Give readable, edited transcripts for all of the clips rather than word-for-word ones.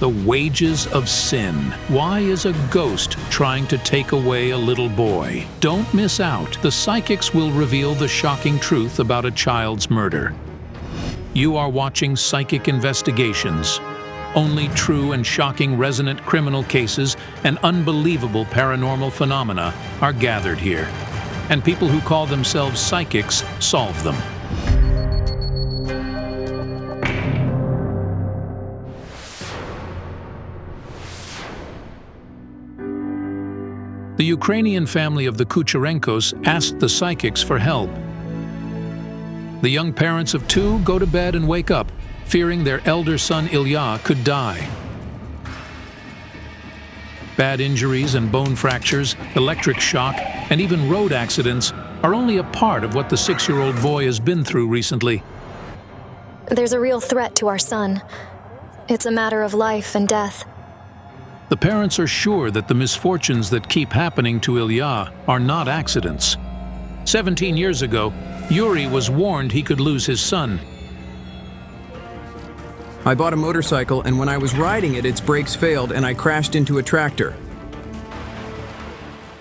The wages of sin. Why is a ghost trying to take away a little boy? Don't miss out. The psychics will reveal the shocking truth about a child's murder. You are watching Psychic Investigations. Only true and shocking resonant criminal cases and unbelievable paranormal phenomena are gathered here. And people who call themselves psychics solve them. The Ukrainian family of the Kucherenkos asked the psychics for help. The young parents of two go to bed and wake up, fearing their elder son Illia could die. Bad injuries and bone fractures, electric shock, and even road accidents are only a part of what the 6-year-old boy has been through recently. There's a real threat to our son. It's a matter of life and death. The parents are sure that the misfortunes that keep happening to Illia are not accidents. 17 years ago, Yuri was warned he could lose his son. I bought a motorcycle, and when I was riding it, its brakes failed and I crashed into a tractor.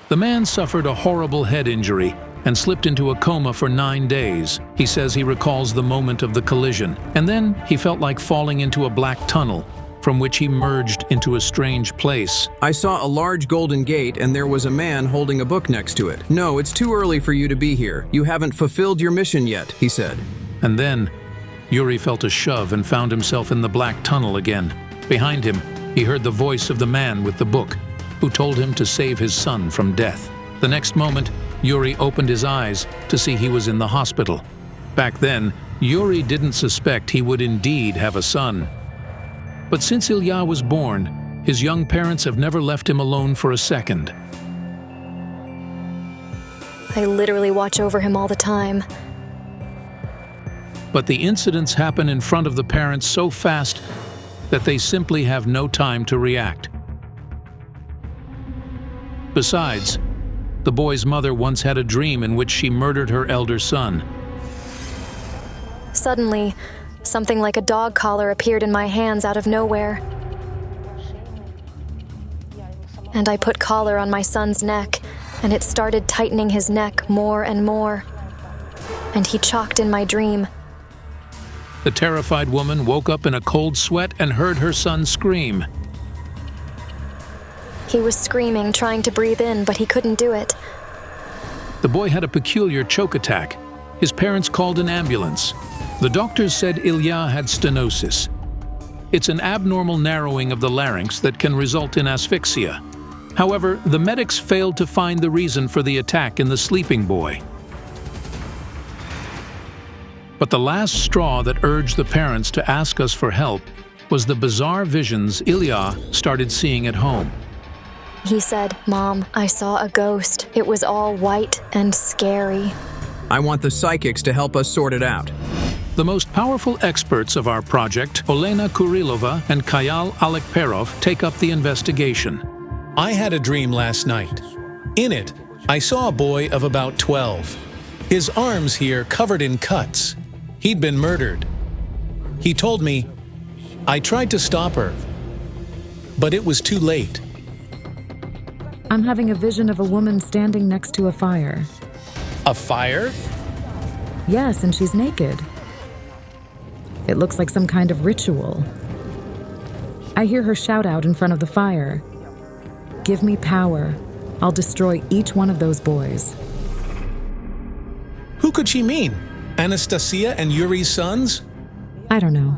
The man suffered a horrible head injury and slipped into a coma for 9 days. He says he recalls the moment of the collision, and then he felt like falling into a black tunnel, from which he merged into a strange place. I saw a large golden gate and there was a man holding a book next to it. "No, it's too early for you to be here. You haven't fulfilled your mission yet," he said. And then, Yuri felt a shove and found himself in the black tunnel again. Behind him, he heard the voice of the man with the book, who told him to save his son from death. The next moment, Yuri opened his eyes to see he was in the hospital. Back then, Yuri didn't suspect he would indeed have a son. But since Illia was born, his young parents have never left him alone for a second. I literally watch over him all the time. But the incidents happen in front of the parents so fast that they simply have no time to react. Besides, the boy's mother once had a dream in which she murdered her elder son. Suddenly, something like a dog collar appeared in my hands out of nowhere. And I put collar on my son's neck, and it started tightening his neck more and more. And he chalked in my dream. The terrified woman woke up in a cold sweat and heard her son scream. He was screaming, trying to breathe in, but he couldn't do it. The boy had a peculiar choke attack. His parents called an ambulance. The doctors said Illia had stenosis. It's an abnormal narrowing of the larynx that can result in asphyxia. However, the medics failed to find the reason for the attack in the sleeping boy. But the last straw that urged the parents to ask us for help was the bizarre visions Illia started seeing at home. He said, "Mom, I saw a ghost. It was all white and scary." I want the psychics to help us sort it out. The most powerful experts of our project, Olena Kurilova and Kayal Alekperov, take up the investigation. I had a dream last night. In it, I saw a boy of about 12. His arms here covered in cuts. He'd been murdered. He told me, I tried to stop her, but it was too late. I'm having a vision of a woman standing next to a fire. A fire? Yes, and she's naked. It looks like some kind of ritual. I hear her shout out in front of the fire, "Give me power. I'll destroy each one of those boys." Who could she mean? Anastasia and Yuri's sons? I don't know.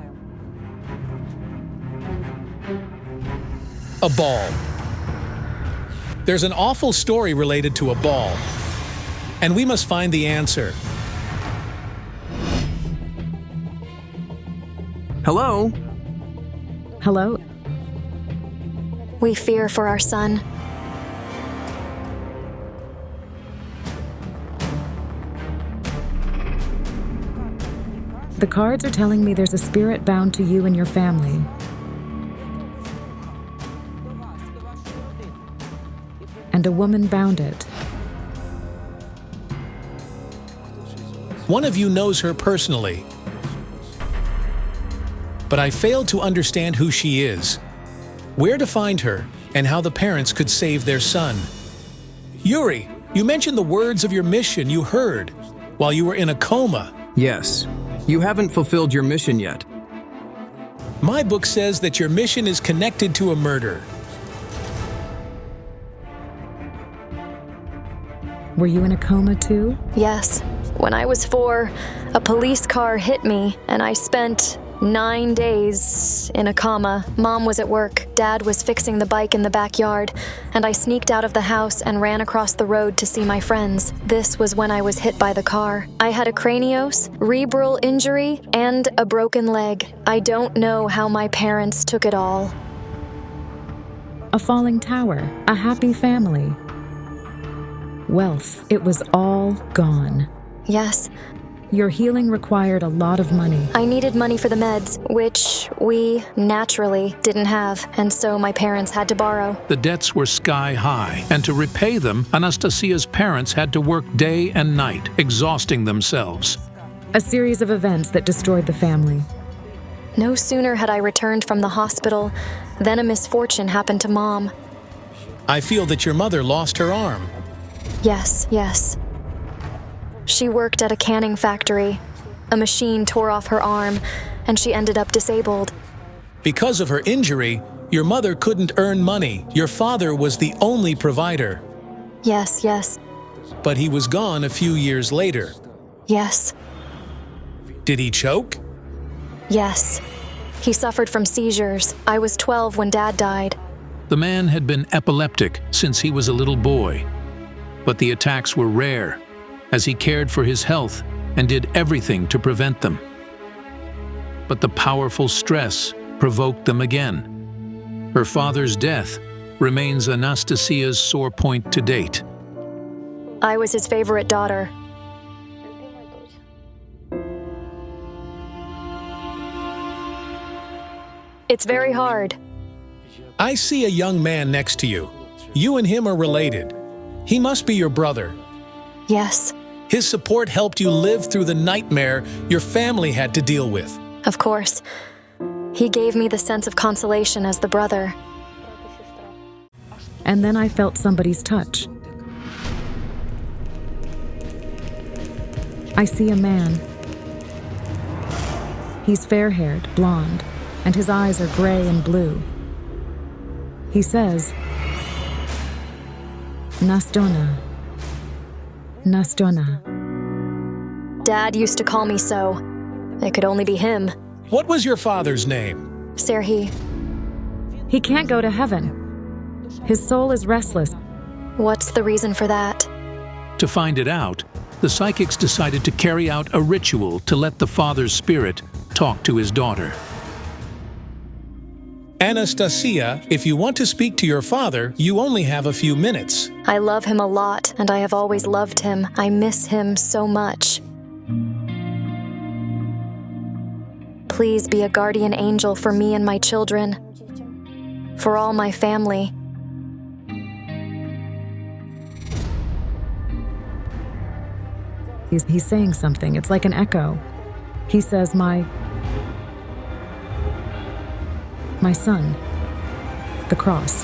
A ball. There's an awful story related to a ball, and we must find the answer. Hello? Hello? We fear for our son. The cards are telling me there's a spirit bound to you and your family. And a woman bound it. One of you knows her personally, but I failed to understand who she is. where to find her, and how the parents could save their son. Yuri, you mentioned the words of your mission you heard while you were in a coma. Yes. You haven't fulfilled your mission yet. My book says that your mission is connected to a murder. Were you in a coma too? Yes. When I was 4, a police car hit me, and I spent 9 days in a coma. Mom was at work, Dad was fixing the bike in the backyard, and I sneaked out of the house and ran across the road to see my friends. This was when I was hit by the car. I had a cerebral injury and a broken leg. I don't know how my parents took it all. A falling tower, a happy family. Wealth, it was all gone. Yes. Your healing required a lot of money. I needed money for the meds, which we naturally didn't have, and so my parents had to borrow. The debts were sky high, and to repay them, Anastasia's parents had to work day and night, exhausting themselves. A series of events that destroyed the family. No sooner had I returned from the hospital than a misfortune happened to Mom. I feel that your mother lost her arm. Yes. She worked at a canning factory. A machine tore off her arm, and she ended up disabled. Because of her injury, your mother couldn't earn money. Your father was the only provider. Yes. But he was gone a few years later. Yes. Did he choke? Yes. He suffered from seizures. I was 12 when Dad died. The man had been epileptic since he was a little boy, but the attacks were rare, as he cared for his health and did everything to prevent them. But the powerful stress provoked them again. Her father's death remains Anastasia's sore point to date. I was his favorite daughter. It's very hard. I see a young man next to you. You and him are related. He must be your brother. Yes. His support helped you live through the nightmare your family had to deal with. Of course. He gave me the sense of consolation as the brother. And then I felt somebody's touch. I see a man. He's fair-haired, blonde, and his eyes are gray and blue. He says, Nastona. Dad used to call me so. It could only be him. What was your father's name? Serhi. He can't go to heaven. His soul is restless. What's the reason for that? To find it out, the psychics decided to carry out a ritual to let the father's spirit talk to his daughter. Anastasia, if you want to speak to your father, you only have a few minutes. I love him a lot, and I have always loved him. I miss him so much. Please be a guardian angel for me and my children, for all my family. He's saying something. It's like an echo. He says, my son, the cross.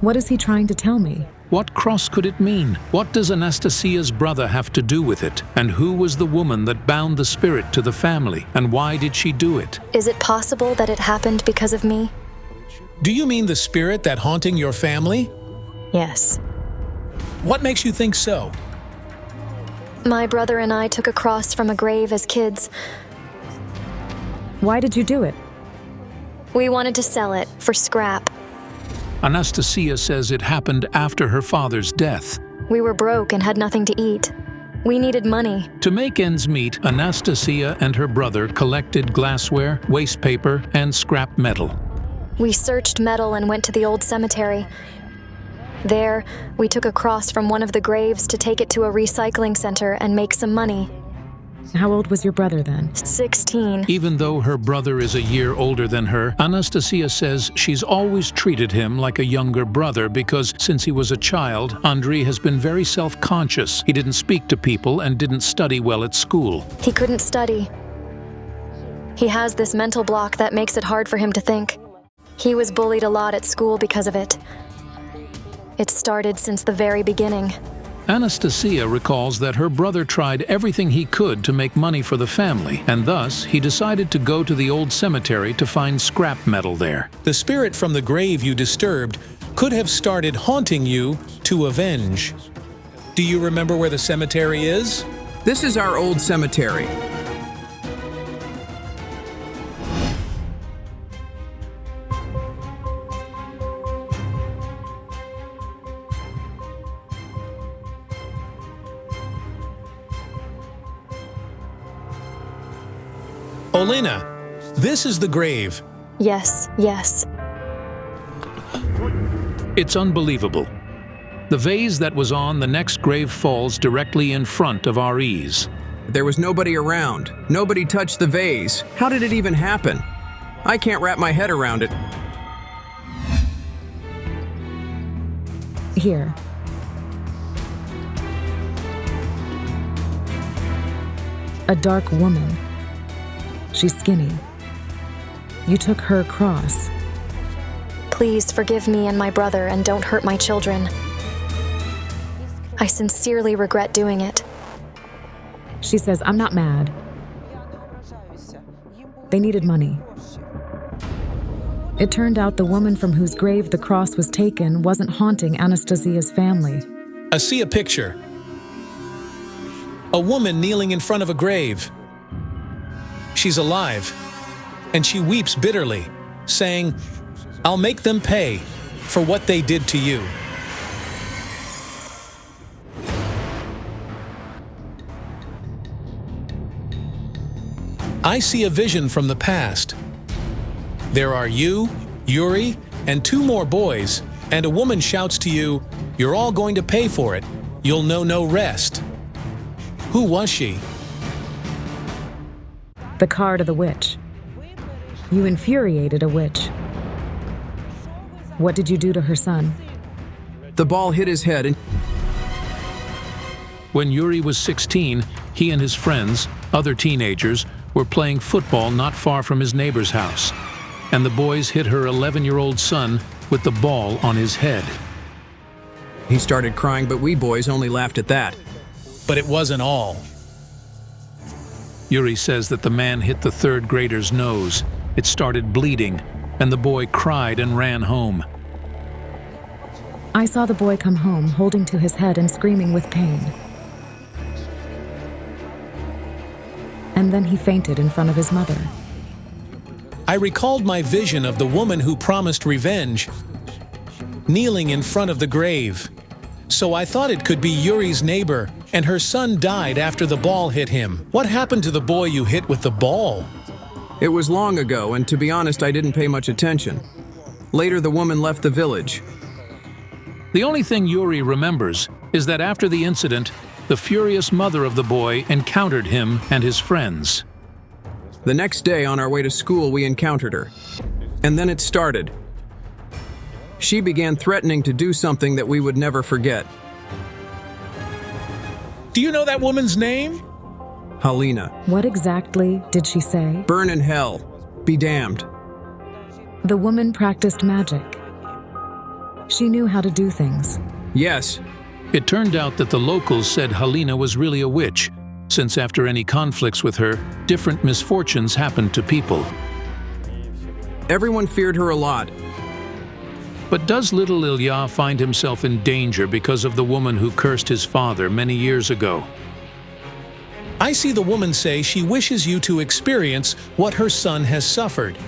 What is he trying to tell me? What cross could it mean? What does Anastasia's brother have to do with it? And who was the woman that bound the spirit to the family? And why did she do it? Is it possible that it happened because of me? Do you mean the spirit that haunting your family? Yes. What makes you think so? My brother and I took a cross from a grave as kids. Why did you do it? We wanted to sell it for scrap. Anastasia says it happened after her father's death. We were broke and had nothing to eat. We needed money. To make ends meet, Anastasia and her brother collected glassware, waste paper, and scrap metal. We searched metal and went to the old cemetery. There, we took a cross from one of the graves to take it to a recycling center and make some money. How old was your brother then? 16. Even though her brother is a year older than her, Anastasia says she's always treated him like a younger brother because since he was a child, Andrei has been very self-conscious. He didn't speak to people and didn't study well at school. He couldn't study. He has this mental block that makes it hard for him to think. He was bullied a lot at school because of it. It started since the very beginning. Anastasia recalls that her brother tried everything he could to make money for the family, and thus he decided to go to the old cemetery to find scrap metal there. The spirit from the grave you disturbed could have started haunting you to avenge. Do you remember where the cemetery is? This is our old cemetery. Olena, this is the grave. Yes, yes. It's unbelievable. The vase that was on the next grave falls directly in front of our ease. There was nobody around. Nobody touched the vase. How did it even happen? I can't wrap my head around it. Here. A dark woman. She's skinny. You took her cross. Please forgive me and my brother and don't hurt my children. I sincerely regret doing it. She says, I'm not mad. They needed money. It turned out the woman from whose grave the cross was taken wasn't haunting Anastasia's family. I see a picture. A woman kneeling in front of a grave. She's alive, and she weeps bitterly, saying, I'll make them pay for what they did to you. I see a vision from the past. There are you, Yuri, and 2 more boys, and a woman shouts to you, you're all going to pay for it. You'll know no rest. Who was she? The card of the witch. You infuriated a witch. What did you do to her son? The ball hit his head and When Yuri was 16, he and his friends, other teenagers, were playing football not far from his neighbor's house, and the boys hit her 11-year-old son with the ball on his head. he started crying, but we boys only laughed at that. But it wasn't all. Yuri says that the man hit the 3rd grader's nose. It started bleeding, and the boy cried and ran home. I saw the boy come home holding to his head and screaming with pain. And then he fainted in front of his mother. I recalled my vision of the woman who promised revenge, kneeling in front of the grave. So I thought it could be Yuri's neighbor, and her son died after the ball hit him. What happened to the boy you hit with the ball? It was long ago, and to be honest, I didn't pay much attention. Later, the woman left the village. The only thing Yuri remembers is that after the incident, the furious mother of the boy encountered him and his friends. The next day, on our way to school, we encountered her. And then it started. She began threatening to do something that we would never forget. Do you know that woman's name? Helena. What exactly did she say? Burn in hell. Be damned. The woman practiced magic. She knew how to do things. Yes. It turned out that the locals said Helena was really a witch, since after any conflicts with her, different misfortunes happened to people. Everyone feared her a lot. But does little Illia find himself in danger because of the woman who cursed his father many years ago? I see the woman say she wishes you to experience what her son has suffered,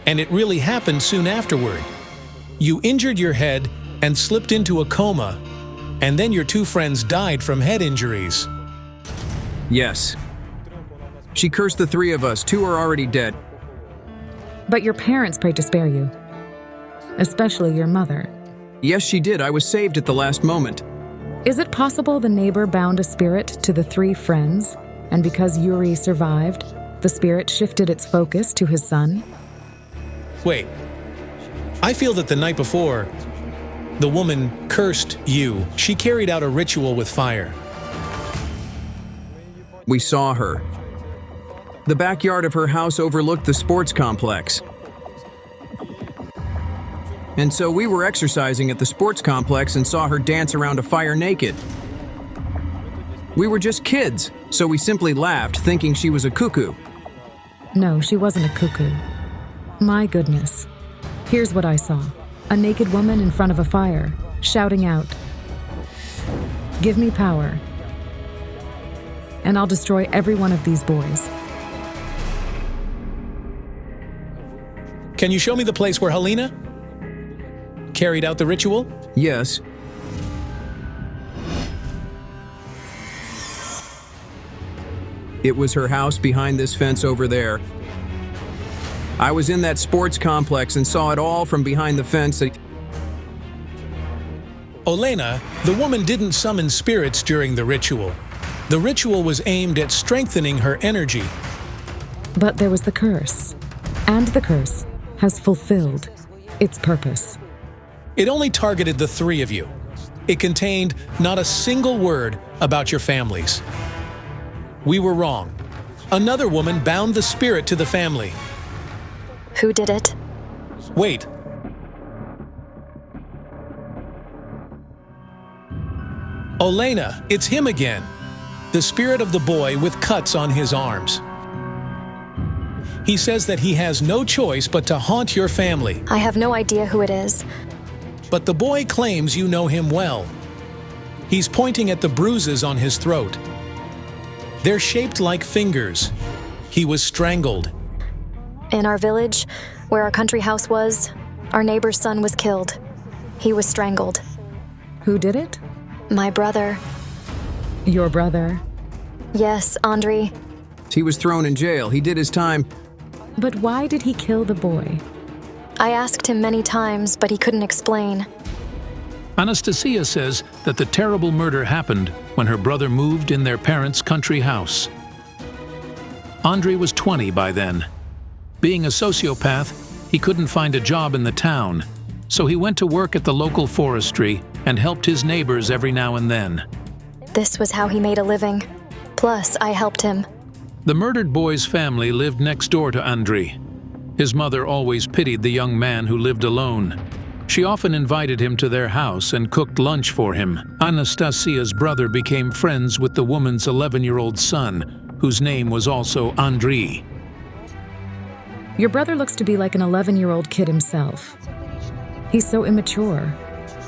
and it really happened soon afterward. You injured your head and slipped into a coma, and then your 2 friends died from head injuries. Yes. She cursed the 3 of us. 2 are already dead. But your parents prayed to spare you. Especially your mother. Yes, she did. I was saved at the last moment. Is it possible the neighbor bound a spirit to the 3 friends, and because Yuri survived, the spirit shifted its focus to his son? Wait. I feel that the night before, the woman cursed you. She carried out a ritual with fire. We saw her. The backyard of her house overlooked the sports complex. And so we were exercising at the sports complex and saw her dance around a fire naked. We were just kids, so we simply laughed, thinking she was a cuckoo. No, she wasn't a cuckoo. My goodness. Here's what I saw. A naked woman in front of a fire, shouting out, "Give me power, and I'll destroy every one of these boys." Can you show me the place where Helena carried out the ritual? Yes. It was her house behind this fence over there. I was in that sports complex and saw it all from behind the fence. Olena, the woman didn't summon spirits during the ritual. The ritual was aimed at strengthening her energy. But there was the curse, and the curse has fulfilled its purpose. It only targeted the three of you. It contained not a single word about your families. We were wrong. Another woman bound the spirit to the family. Who did it? Wait. Olena, it's him again. The spirit of the boy with cuts on his arms. He says that he has no choice but to haunt your family. I have no idea who it is. But the boy claims you know him well. He's pointing at the bruises on his throat. They're shaped like fingers. He was strangled. In our village, where our country house was, our neighbor's son was killed. He was strangled. Who did it? My brother. Your brother. Yes, Andre. He was thrown in jail. He did his time. But why did he kill the boy? I asked him many times, but he couldn't explain. Anastasia says that the terrible murder happened when her brother moved in their parents' country house. Andre was 20 by then. Being a sociopath, he couldn't find a job in the town, so he went to work at the local forestry and helped his neighbors every now and then. This was how he made a living. Plus, I helped him. The murdered boy's family lived next door to Andre. His mother always pitied the young man who lived alone. She often invited him to their house and cooked lunch for him. Anastasia's brother became friends with the woman's 11-year-old son, whose name was also Andre. Your brother looks to be like an 11-year-old kid himself. He's so immature.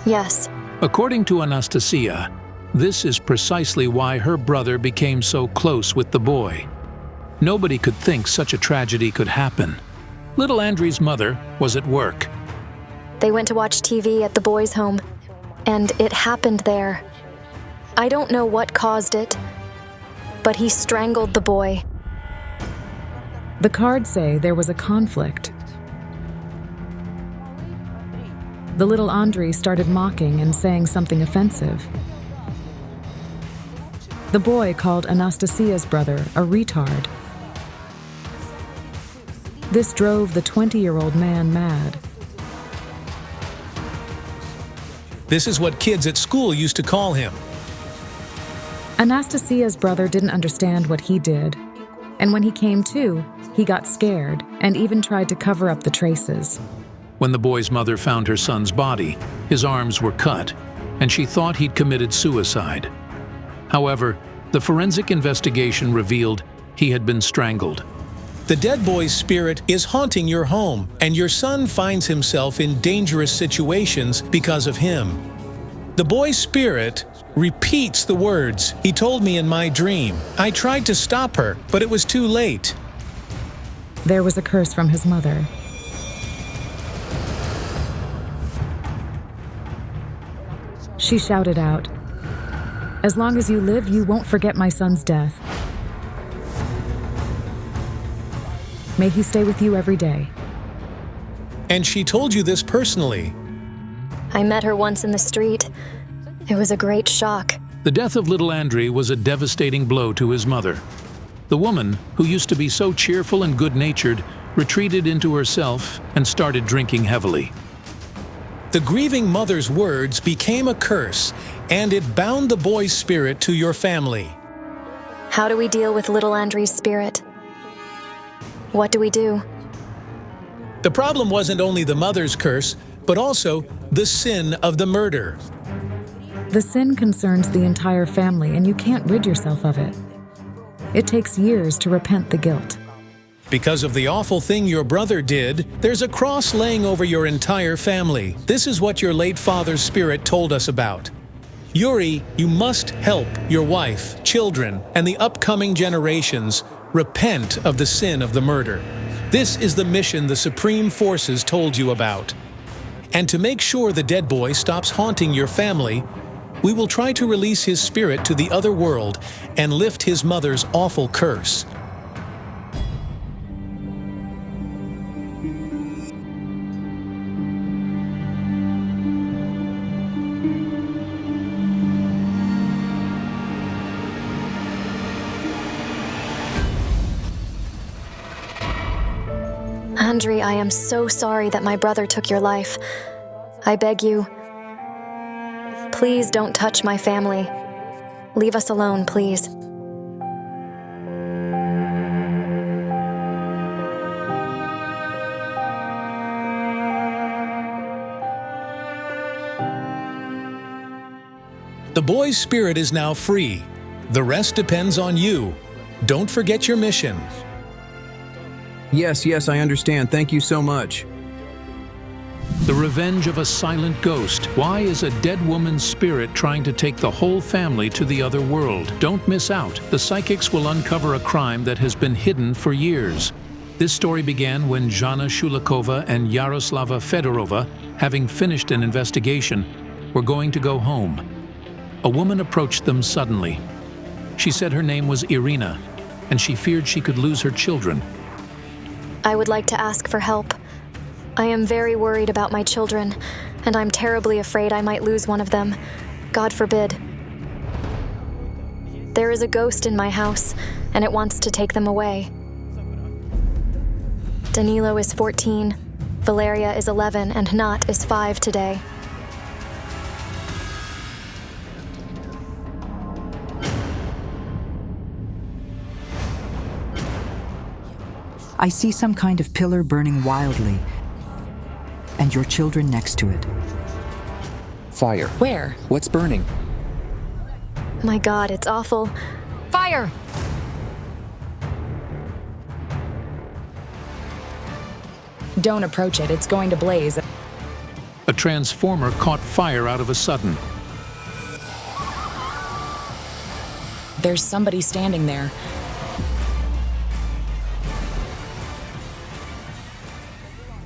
Yes. According to Anastasia, this is precisely why her brother became so close with the boy. Nobody could think such a tragedy could happen. Little Andre's mother was at work. They went to watch TV at the boys' home, and it happened there. I don't know what caused it, but he strangled the boy. The cards say there was a conflict. The little Andre started mocking and saying something offensive. The boy called Anastasia's brother a retard. This drove the 20-year-old man mad. This is what kids at school used to call him. Anastasia's brother didn't understand what he did, and when he came to, he got scared and even tried to cover up the traces. When the boy's mother found her son's body, his arms were cut, and she thought he'd committed suicide. However, the forensic investigation revealed he had been strangled. The dead boy's spirit is haunting your home, and your son finds himself in dangerous situations because of him. The boy's spirit repeats the words he told me in my dream. I tried to stop her, but it was too late. There was a curse from his mother. She shouted out, "As long as you live, you won't forget my son's death. May he stay with you every day." And she told you this personally. I met her once in the street. It was a great shock. The death of little Andre was a devastating blow to his mother. The woman, who used to be so cheerful and good-natured, retreated into herself and started drinking heavily. The grieving mother's words became a curse, and it bound the boy's spirit to your family. How do we deal with little Andre's spirit? What do we do? The problem wasn't only the mother's curse, but also the sin of the murder. The sin concerns the entire family, and you can't rid yourself of it. It takes years to repent the guilt. Because of the awful thing your brother did, there's a cross laying over your entire family. This is what your late father's spirit told us about. Yuri, you must help your wife, children, and the upcoming generations repent of the sin of the murder. This is the mission the Supreme Forces told you about. And to make sure the dead boy stops haunting your family, we will try to release his spirit to the other world and lift his mother's awful curse. Andrei, I am so sorry that my brother took your life. I beg you, please don't touch my family. Leave us alone, please. The boy's spirit is now free. The rest depends on you. Don't forget your mission. Yes, I understand. Thank you so much. The revenge of a silent ghost. Why is a dead woman's spirit trying to take the whole family to the other world? Don't miss out. The psychics will uncover a crime that has been hidden for years. This story began when Zhana Shulikova and Yaroslava Fedorova, having finished an investigation, were going to go home. A woman approached them suddenly. She said her name was Irina, and she feared she could lose her children. I would like to ask for help. I am very worried about my children, and I'm terribly afraid I might lose one of them. God forbid. There is a ghost in my house, and it wants to take them away. Danilo is 14, Valeria is 11, and Nat is 5 today. I see some kind of pillar burning wildly, and your children next to it. Fire. Where? What's burning? My God, it's awful. Fire! Don't approach it, it's going to blaze. A transformer caught fire out of a sudden. There's somebody standing there.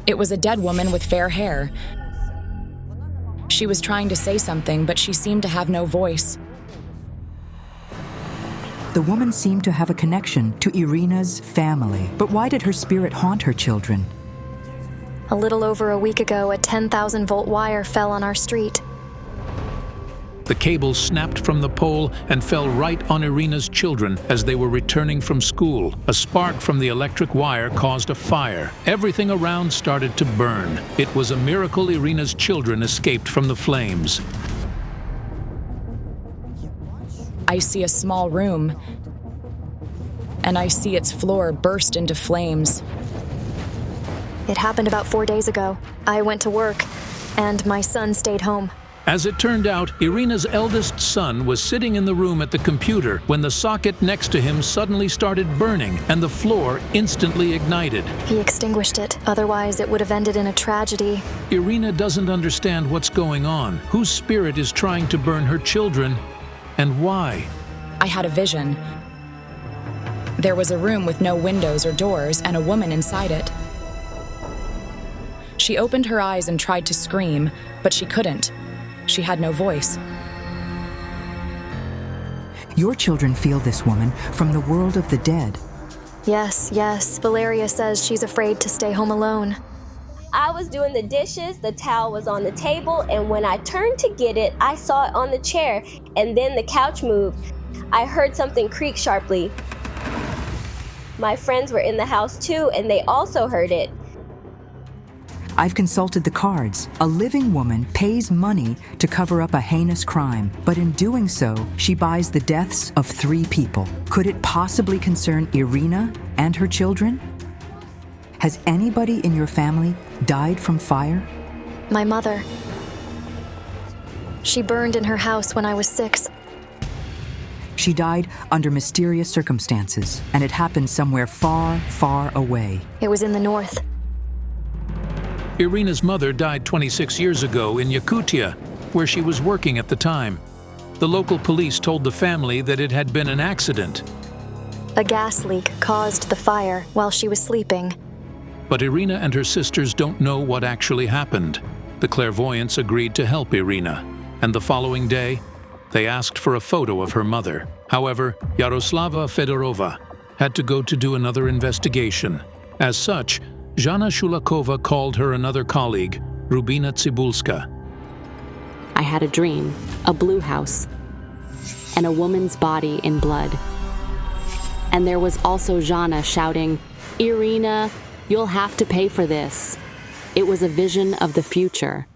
It was a dead woman with fair hair. She was trying to say something, but she seemed to have no voice. The woman seemed to have a connection to Irina's family, but why did her spirit haunt her children? A little over a week ago, a 10,000-volt wire fell on our street. The cable snapped from the pole and fell right on Irina's children as they were returning from school. A spark from the electric wire caused a fire. Everything around started to burn. It was a miracle Irina's children escaped from the flames. I see a small room, and I see its floor burst into flames. It happened about 4 days ago. I went to work, and my son stayed home. As it turned out, Irina's eldest son was sitting in the room at the computer when the socket next to him suddenly started burning and the floor instantly ignited. He extinguished it, otherwise it would have ended in a tragedy. Irina doesn't understand what's going on, whose spirit is trying to burn her children, and why. I had a vision. There was a room with no windows or doors and a woman inside it. She opened her eyes and tried to scream, but she couldn't. She had no voice. Your children feel this woman from the world of the dead. Yes. Valeria says she's afraid to stay home alone. I was doing the dishes, the towel was on the table, and when I turned to get it, I saw it on the chair, and then the couch moved. I heard something creak sharply. My friends were in the house too, and they also heard it. I've consulted the cards. A living woman pays money to cover up a heinous crime, but in doing so, she buys the deaths of 3 people. Could it possibly concern Irina and her children? Has anybody in your family died from fire? My mother. She burned in her house when I was 6. She died under mysterious circumstances, and it happened somewhere far, far away. It was in the north. Irina's mother died 26 years ago in Yakutia, where she was working at the time. The local police told the family that it had been an accident. A gas leak caused the fire while she was sleeping. But Irina and her sisters don't know what actually happened. The clairvoyants agreed to help Irina, and the following day, they asked for a photo of her mother. However, Yaroslava Fedorova had to go to do another investigation. As such, Zhana Shulakova called her another colleague, Rubina Tsibulska. I had a dream, a blue house, and a woman's body in blood. And there was also Zhana shouting, "Irina, you'll have to pay for this." It was a vision of the future.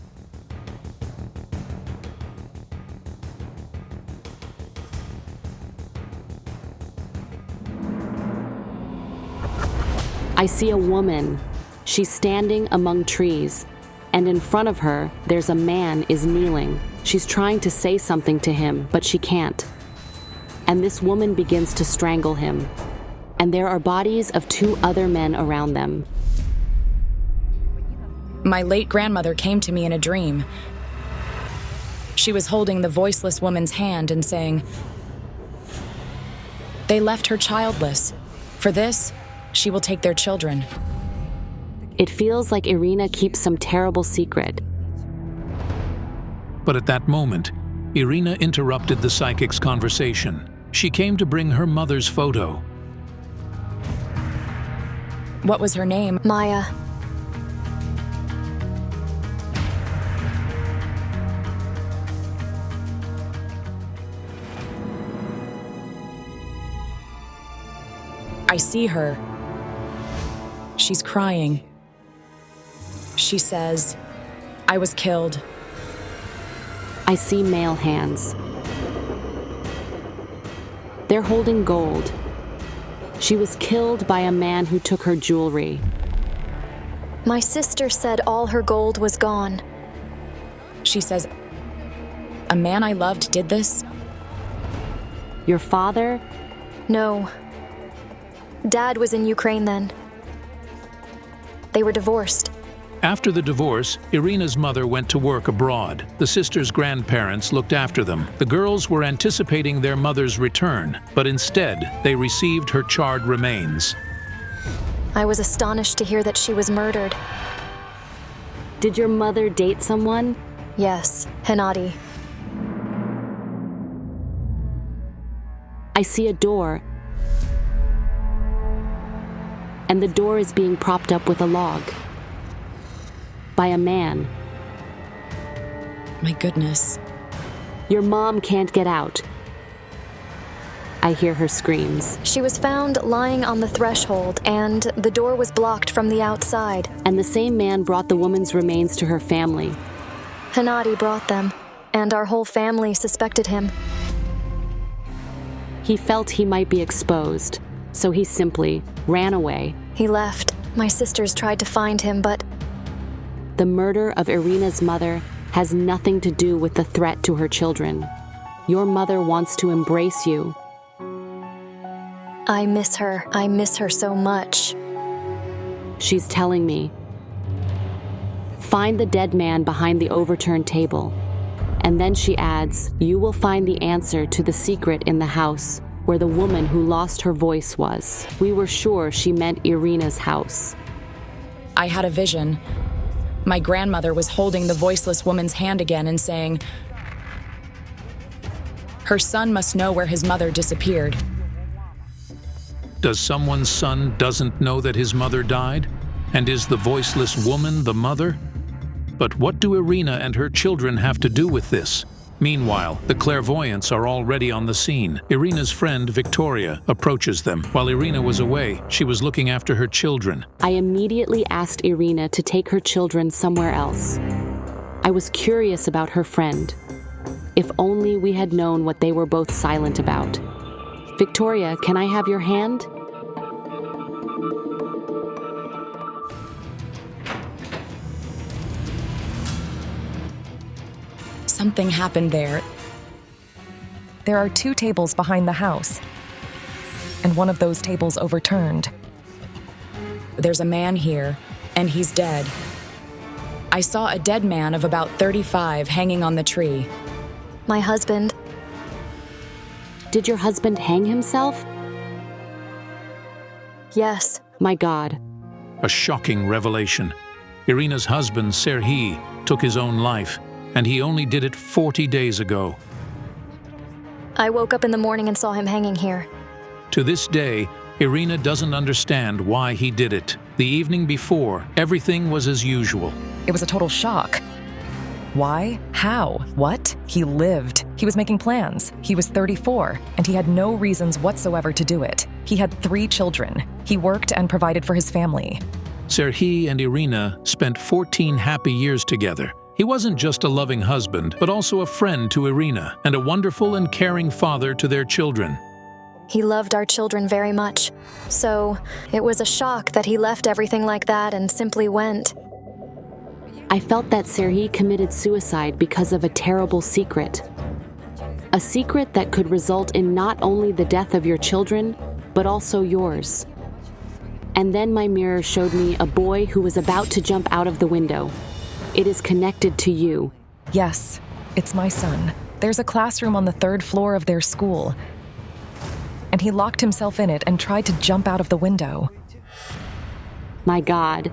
I see a woman. She's standing among trees, and in front of her, there's a man is kneeling. She's trying to say something to him, but she can't. And this woman begins to strangle him. And there are bodies of 2 other men around them. My late grandmother came to me in a dream. She was holding the voiceless woman's hand and saying, "They left her childless. For this, she will take their children." It feels like Irina keeps some terrible secret. But at that moment, Irina interrupted the psychic's conversation. She came to bring her mother's photo. What was her name? Maya. I see her. She's crying. She says, "I was killed." I see male hands. They're holding gold. She was killed by a man who took her jewelry. My sister said all her gold was gone. She says, "A man I loved did this?" Your father? No. Dad was in Ukraine then. They were divorced. After the divorce, Irina's mother went to work abroad. The sisters' grandparents looked after them. The girls were anticipating their mother's return, but instead, they received her charred remains. I was astonished to hear that she was murdered. Did your mother date someone? Yes, Hennady. I see a door, and the door is being propped up with a log. By a man. My goodness. Your mom can't get out. I hear her screams. She was found lying on the threshold, and the door was blocked from the outside. And the same man brought the woman's remains to her family. Hennady brought them, and our whole family suspected him. He felt he might be exposed, so he simply ran away. He left. My sisters tried to find him, but the murder of Irina's mother has nothing to do with the threat to her children. Your mother wants to embrace you. I miss her. I miss her so much. She's telling me. Find the dead man behind the overturned table. And then she adds, you will find the answer to the secret in the house where the woman who lost her voice was. We were sure she meant Irina's house. I had a vision. My grandmother was holding the voiceless woman's hand again and saying, "Her son must know where his mother disappeared." Does someone's son doesn't know that his mother died? And is the voiceless woman the mother? But what do Irina and her children have to do with this? Meanwhile, the clairvoyants are already on the scene. Irina's friend, Victoria, approaches them. While Irina was away, she was looking after her children. I immediately asked Irina to take her children somewhere else. I was curious about her friend. If only we had known what they were both silent about. Victoria, can I have your hand? Something happened there. There are 2 tables behind the house, and one of those tables overturned. There's a man here, and he's dead. I saw a dead man of about 35 hanging on the tree. My husband. Did your husband hang himself? Yes. My God. A shocking revelation. Irina's husband, Serhiy, took his own life, and he only did it 40 days ago. I woke up in the morning and saw him hanging here. To this day, Irina doesn't understand why he did it. The evening before, everything was as usual. It was a total shock. Why? How? What? He lived. He was making plans. He was 34, and he had no reasons whatsoever to do it. He had 3 children. He worked and provided for his family. Serhiy and Irina spent 14 happy years together. He wasn't just a loving husband, but also a friend to Irina and a wonderful and caring father to their children. He loved our children very much. So it was a shock that he left everything like that and simply went. I felt that Serhiy committed suicide because of a terrible secret. A secret that could result in not only the death of your children, but also yours. And then my mirror showed me a boy who was about to jump out of the window. It is connected to you. Yes, it's my son. There's a classroom on the 3rd floor of their school, and he locked himself in it and tried to jump out of the window. My God.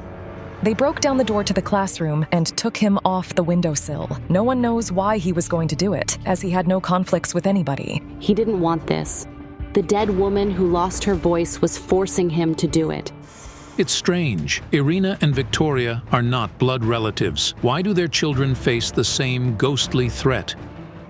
They broke down the door to the classroom and took him off the windowsill. No one knows why he was going to do it, as he had no conflicts with anybody. He didn't want this. The dead woman who lost her voice was forcing him to do it. It's strange. Irina and Victoria are not blood relatives. Why do their children face the same ghostly threat?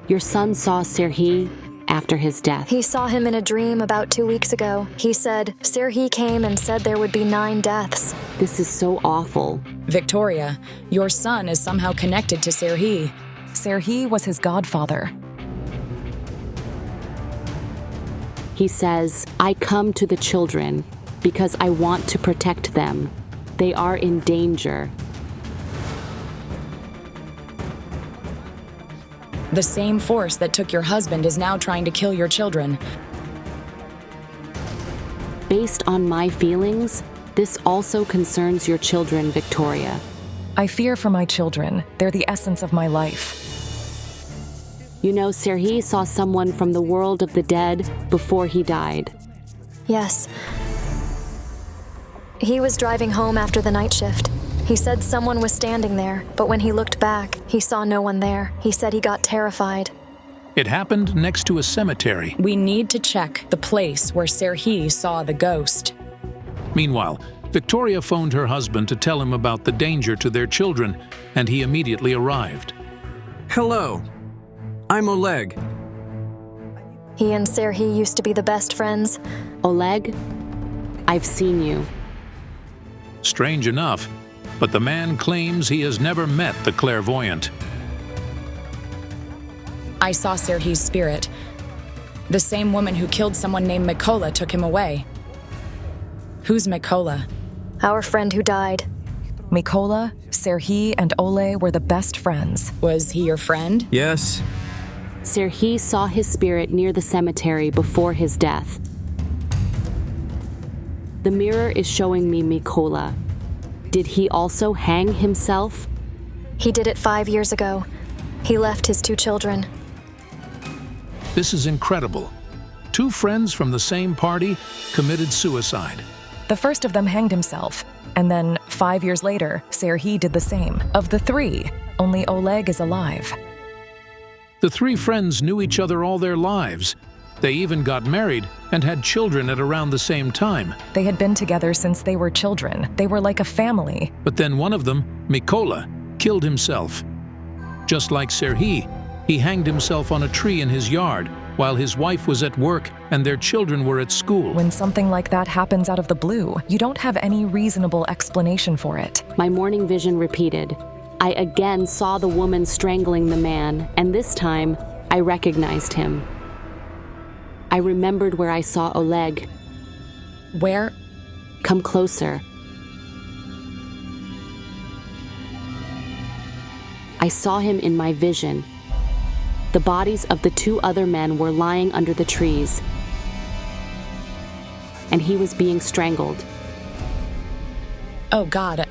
Your son saw Serhiy after his death. He saw him in a dream about 2 weeks ago. He said Serhiy came and said there would be 9 deaths. This is so awful. Victoria, your son is somehow connected to Serhiy. Serhiy was his godfather. He says, I come to the children because I want to protect them. They are in danger. The same force that took your husband is now trying to kill your children. Based on my feelings, this also concerns your children, Victoria. I fear for my children. They're the essence of my life. You know, Serhiy saw someone from the world of the dead before he died. Yes. He was driving home after the night shift. He said someone was standing there, but when he looked back, he saw no one there. He said he got terrified. It happened next to a cemetery. We need to check the place where Serhiy saw the ghost. Meanwhile, Victoria phoned her husband to tell him about the danger to their children, and he immediately arrived. Hello, I'm Oleg. He and Serhiy used to be the best friends. Oleg, I've seen you. Strange enough, but the man claims he has never met the clairvoyant. I saw Serhiy's spirit. The same woman who killed someone named Mykola took him away. Who's Mykola? Our friend who died. Mykola, Serhiy, and Ole were the best friends. Was he your friend? Yes. Serhiy saw his spirit near the cemetery before his death. The mirror is showing me Mykola. Did he also hang himself? He did it 5 years ago. He left his 2 children. This is incredible. 2 friends from the same party committed suicide. The first of them hanged himself, and then 5 years later, Serhiy did the same. Of the 3, only Oleg is alive. The 3 friends knew each other all their lives. They even got married and had children at around the same time. They had been together since they were children. They were like a family. But then one of them, Mykola, killed himself. Just like Serhiy, he hanged himself on a tree in his yard while his wife was at work and their children were at school. When something like that happens out of the blue, you don't have any reasonable explanation for it. My morning vision repeated. I again saw the woman strangling the man, and this time, I recognized him. I remembered where I saw Oleg. Where? Come closer. I saw him in my vision. The bodies of the 2 other men were lying under the trees, and he was being strangled. Oh God.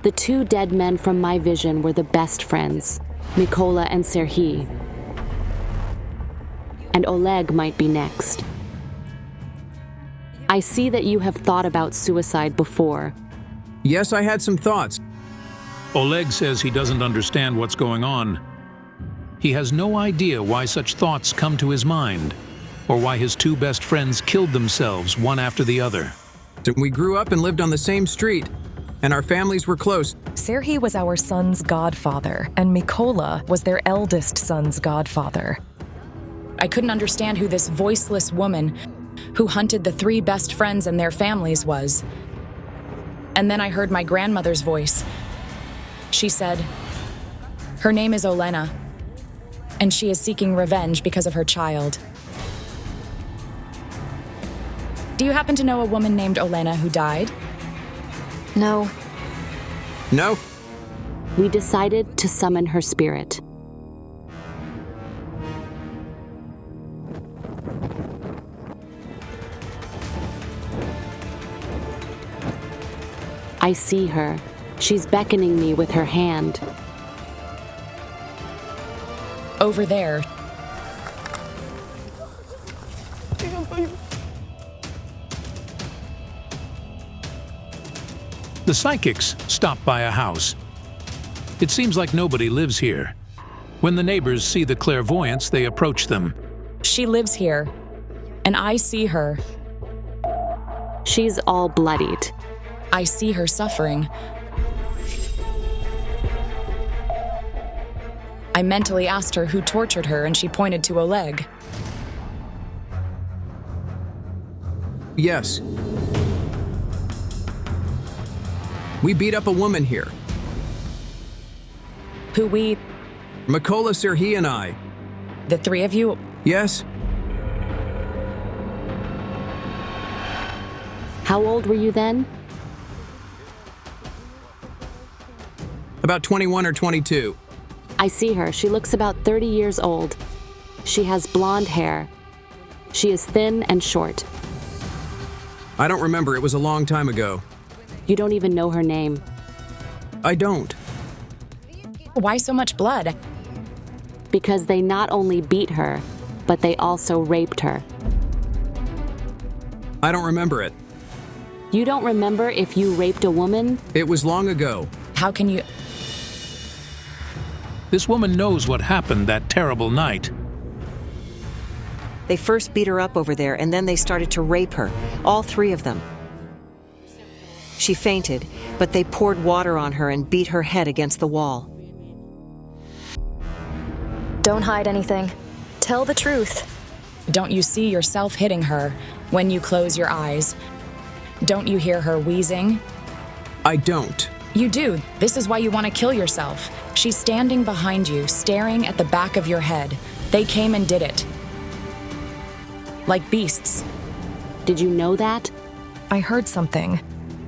The 2 dead men from my vision were the best friends, Mykola and Serhiy. And Oleg might be next. I see that you have thought about suicide before. Yes, I had some thoughts. Oleg says he doesn't understand what's going on. He has no idea why such thoughts come to his mind, or why his 2 best friends killed themselves one after the other. We grew up and lived on the same street, and our families were close. Serhiy was our son's godfather, and Mykola was their eldest son's godfather. I couldn't understand who this voiceless woman who hunted the 3 best friends and their families was. And then I heard my grandmother's voice. She said, her name is Olena, and she is seeking revenge because of her child. Do you happen to know a woman named Olena who died? No. No? We decided to summon her spirit. I see her. She's beckoning me with her hand. Over there. The psychics stop by a house. It seems like nobody lives here. When the neighbors see the clairvoyants, they approach them. She lives here, and I see her. She's all bloodied. I see her suffering. I mentally asked her who tortured her, and she pointed to Oleg. Yes. We beat up a woman here. Who we, Mykola, Serhiy, and I. the 3 of you? Yes? How old were you then? About 21 or 22. I see her. She looks about 30 years old. She has blonde hair. She is thin and short. I don't remember. It was a long time ago. You don't even know her name. I don't. Why so much blood? Because they not only beat her, but they also raped her. I don't remember it. You don't remember if you raped a woman? It was long ago. How can you... This woman knows what happened that terrible night. They first beat her up over there, and then they started to rape her, all 3 of them. She fainted, but they poured water on her and beat her head against the wall. Don't hide anything. Tell the truth. Don't you see yourself hitting her when you close your eyes? Don't you hear her wheezing? I don't. You do. This is why you want to kill yourself. She's standing behind you, staring at the back of your head. They came and did it. Like beasts. Did you know that? I heard something,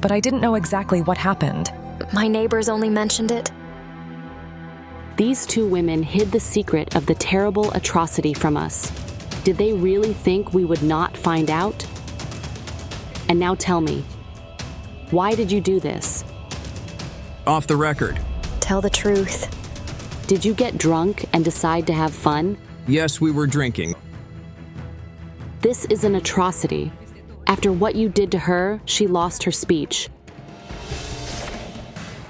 but I didn't know exactly what happened. My neighbors only mentioned it. These 2 women hid the secret of the terrible atrocity from us. Did they really think we would not find out? And now tell me, why did you do this? Off the record. Tell the truth. Did you get drunk and decide to have fun? Yes, we were drinking. This is an atrocity. After what you did to her, she lost her speech.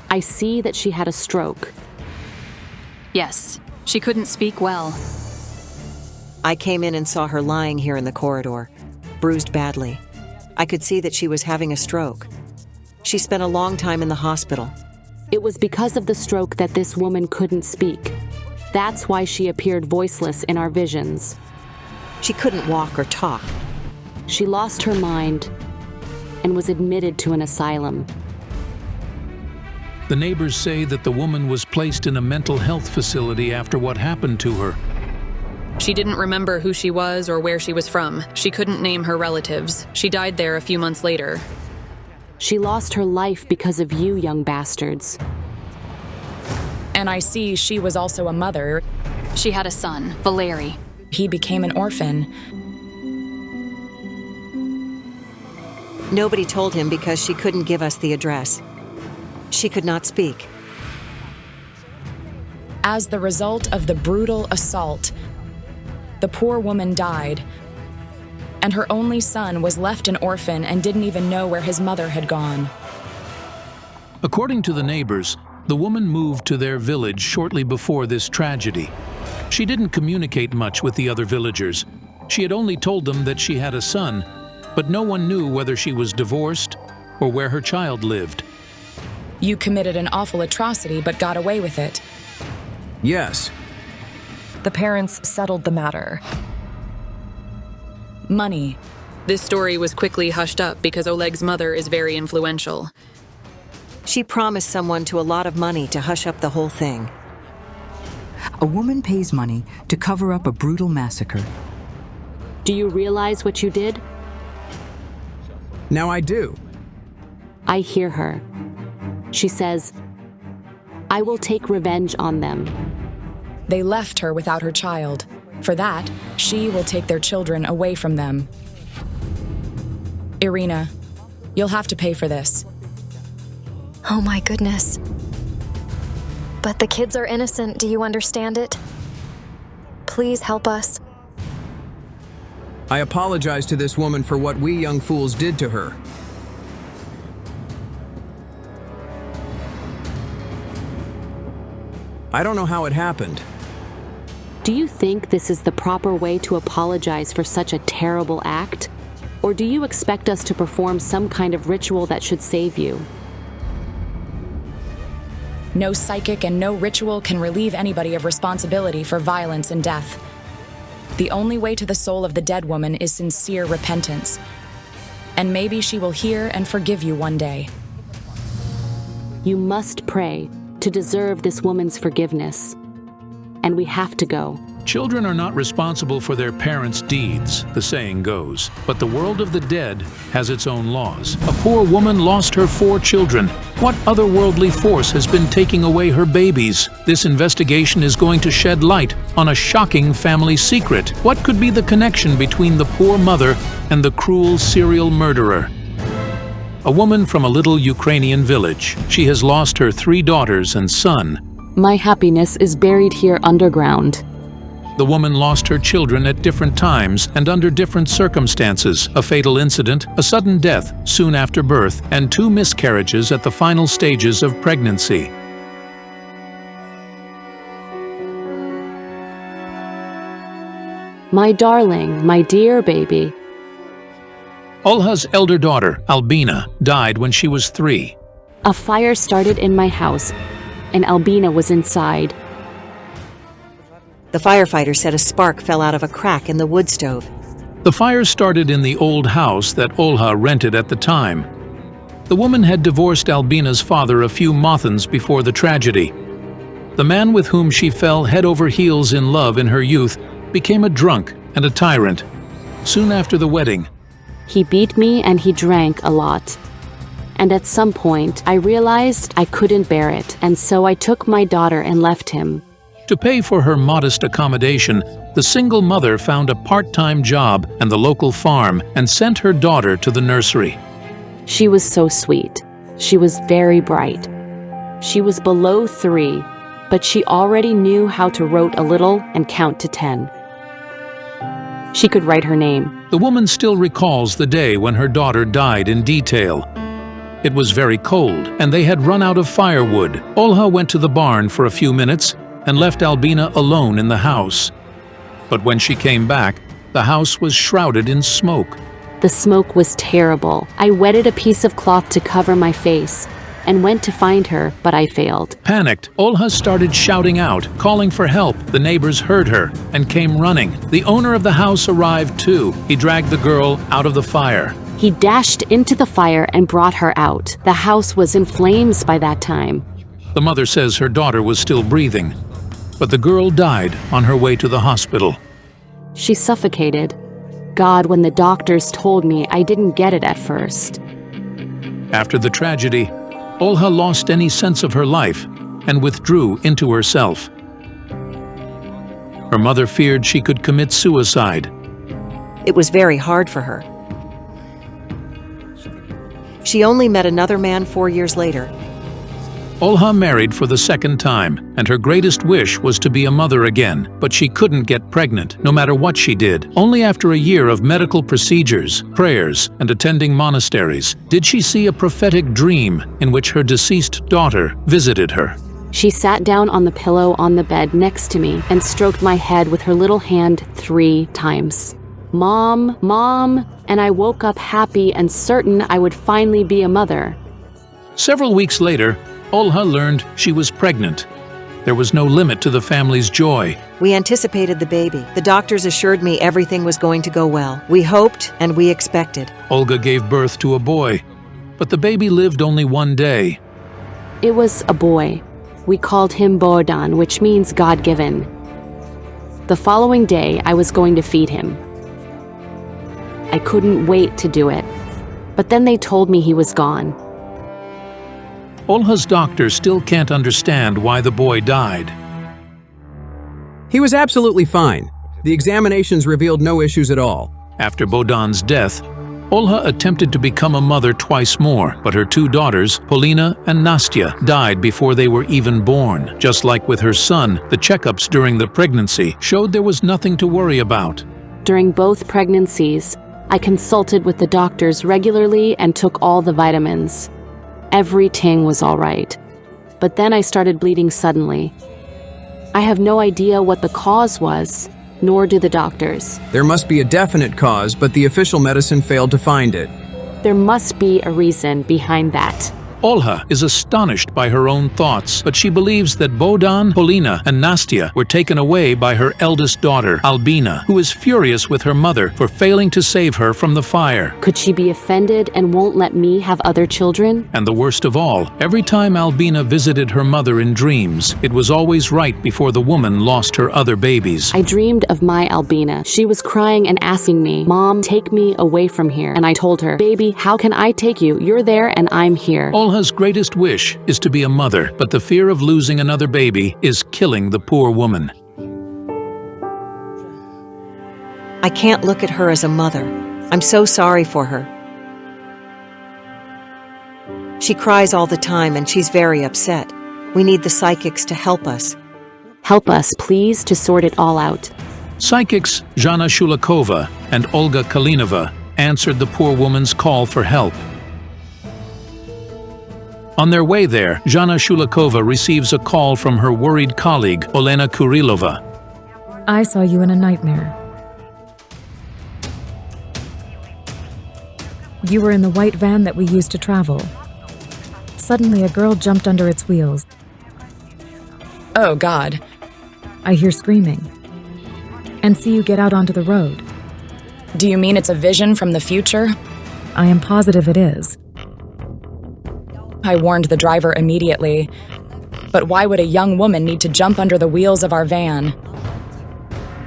I see that she had a stroke. Yes, she couldn't speak well. I came in and saw her lying here in the corridor, bruised badly. I could see that she was having a stroke. She spent a long time in the hospital. It was because of the stroke that this woman couldn't speak. That's why she appeared voiceless in our visions. She couldn't walk or talk. She lost her mind and was admitted to an asylum. The neighbors say that the woman was placed in a mental health facility after what happened to her. She didn't remember who she was or where she was from. She couldn't name her relatives. She died there a few months later. She lost her life because of you, young bastards. And I see she was also a mother. She had a son, Valeri. He became an orphan. Nobody told him because she couldn't give us the address. She could not speak. As the result of the brutal assault, the poor woman died, and her only son was left an orphan and didn't even know where his mother had gone. According to the neighbors, the woman moved to their village shortly before this tragedy. She didn't communicate much with the other villagers. She had only told them that she had a son, but no one knew whether she was divorced or where her child lived. You committed an awful atrocity but got away with it. Yes. The parents settled the matter. Money. This story was quickly hushed up because Oleg's mother is very influential. She promised someone to a lot of money to hush up the whole thing. A woman pays money to cover up a brutal massacre. Do you realize what you did? Now I do. I hear her. She says, I will take revenge on them. They left her without her child. For that, she will take their children away from them. Irina, you'll have to pay for this. Oh my goodness. But the kids are innocent, do you understand it? Please help us. I apologize to this woman for what we young fools did to her. I don't know how it happened. Do you think this is the proper way to apologize for such a terrible act? Or do you expect us to perform some kind of ritual that should save you? No psychic and no ritual can relieve anybody of responsibility for violence and death. The only way to the soul of the dead woman is sincere repentance. And maybe she will hear and forgive you one day. You must pray to deserve this woman's forgiveness. And we have to go. Children are not responsible for their parents' deeds, the saying goes, but the world of the dead has its own laws. A poor woman lost her 4 children. What otherworldly force has been taking away her babies? This investigation is going to shed light on a shocking family secret. What could be the connection between the poor mother and the cruel serial murderer? A woman from a little Ukrainian village. She has lost her 3 daughters and son. My happiness is buried here underground. The woman lost her children at different times and under different circumstances. A fatal incident, a sudden death soon after birth, and 2 miscarriages at the final stages of pregnancy. My darling, my dear baby. Olha's elder daughter, Albina, died when she was 3. A fire started in my house, and Albina was inside. The firefighter said a spark fell out of a crack in the wood stove. The fire started in the old house that Olha rented at the time. The woman had divorced Albina's father a few months before the tragedy. The man with whom she fell head over heels in love in her youth became a drunk and a tyrant. Soon after the wedding, he beat me and he drank a lot. And at some point, I realized I couldn't bear it, and so I took my daughter and left him. To pay for her modest accommodation, the single mother found a part-time job and the local farm and sent her daughter to the nursery. She was so sweet. She was very bright. She was below 3, but she already knew how to rote a little and count to 10. She could write her name. The woman still recalls the day when her daughter died in detail. It was very cold, and they had run out of firewood. Olha went to the barn for a few minutes and left Albina alone in the house. But when she came back, the house was shrouded in smoke. The smoke was terrible. I wetted a piece of cloth to cover my face and went to find her, but I failed. Panicked, Olha started shouting out, calling for help. The neighbors heard her and came running. The owner of the house arrived too. He dragged the girl out of the fire. He dashed into the fire and brought her out. The house was in flames by that time. The mother says her daughter was still breathing, but the girl died on her way to the hospital. She suffocated. God, when the doctors told me, I didn't get it at first. After the tragedy, Olha lost any sense of her life and withdrew into herself. Her mother feared she could commit suicide. It was very hard for her. She only met another man 4 years later. Olha married for the second time, and her greatest wish was to be a mother again, but she couldn't get pregnant, no matter what she did. Only after a year of medical procedures, prayers, and attending monasteries did she see a prophetic dream in which her deceased daughter visited her. She sat down on the pillow on the bed next to me and stroked my head with her little hand 3 times. Mom, Mom, and I woke up happy and certain I would finally be a mother. Several weeks later, Olha learned she was pregnant. There was no limit to the family's joy. We anticipated the baby. The doctors assured me everything was going to go well. We hoped and we expected. Olga gave birth to a boy, but the baby lived only 1 day. It was a boy. We called him Bodan, which means God-given. The following day, I was going to feed him. I couldn't wait to do it, but then they told me he was gone. Olha's doctor still can't understand why the boy died. He was absolutely fine. The examinations revealed no issues at all. After Bodan's death, Olha attempted to become a mother twice more, but her 2 daughters, Polina and Nastya, died before they were even born. Just like with her son, the checkups during the pregnancy showed there was nothing to worry about. During both pregnancies, I consulted with the doctors regularly and took all the vitamins. Everything was all right. But then I started bleeding suddenly. I have no idea what the cause was, nor do the doctors. There must be a definite cause, but the official medicine failed to find it. There must be a reason behind that. Olha is astonished by her own thoughts, but she believes that Bodan, Polina, and Nastya were taken away by her eldest daughter, Albina, who is furious with her mother for failing to save her from the fire. Could she be offended and won't let me have other children? And the worst of all, every time Albina visited her mother in dreams, it was always right before the woman lost her other babies. I dreamed of my Albina. She was crying and asking me, Mom, take me away from here. And I told her, baby, how can I take you? You're there and I'm here. Olha's greatest wish is to be a mother, but the fear of losing another baby is killing the poor woman. I can't look at her as a mother. I'm so sorry for her. She cries all the time and she's very upset. We need the psychics to help us. Help us, please, to sort it all out. Psychics Zhana Shulakova and Olga Kalinova answered the poor woman's call for help. On their way there, Zhana Shulakova receives a call from her worried colleague, Olena Kurilova. I saw you in a nightmare. You were in the white van that we used to travel. Suddenly, a girl jumped under its wheels. Oh, God. I hear screaming. And see you get out onto the road. Do you mean it's a vision from the future? I am positive it is. I warned the driver immediately. But why would a young woman need to jump under the wheels of our van?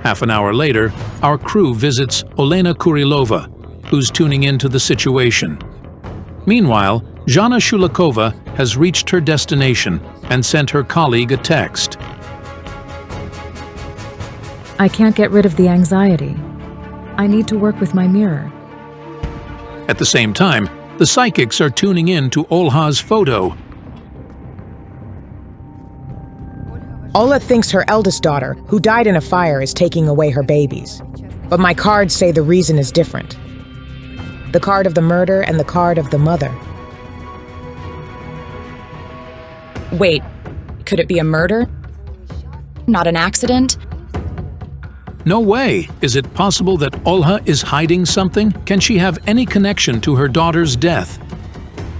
Half an hour later, our crew visits Olena Kurilova, who's tuning into the situation. Meanwhile, Zhana Shulakova has reached her destination and sent her colleague a text. I can't get rid of the anxiety. I need to work with my mirror. At the same time, the psychics are tuning in to Olha's photo. Ola thinks her eldest daughter, who died in a fire, is taking away her babies. But my cards say the reason is different. The card of the murder and the card of the mother. Wait, could it be a murder? Not an accident? No way! Is it possible that Olha is hiding something? Can she have any connection to her daughter's death?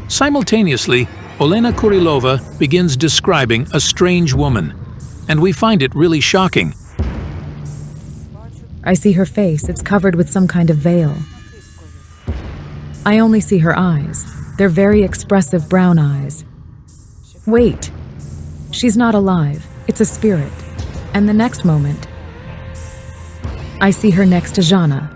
Simultaneously, Olena Kurilova begins describing a strange woman, and we find it really shocking. I see her face. It's covered with some kind of veil. I only see her eyes. They're very expressive brown eyes. Wait! She's not alive. It's a spirit. And the next moment, I see her next to Zhana.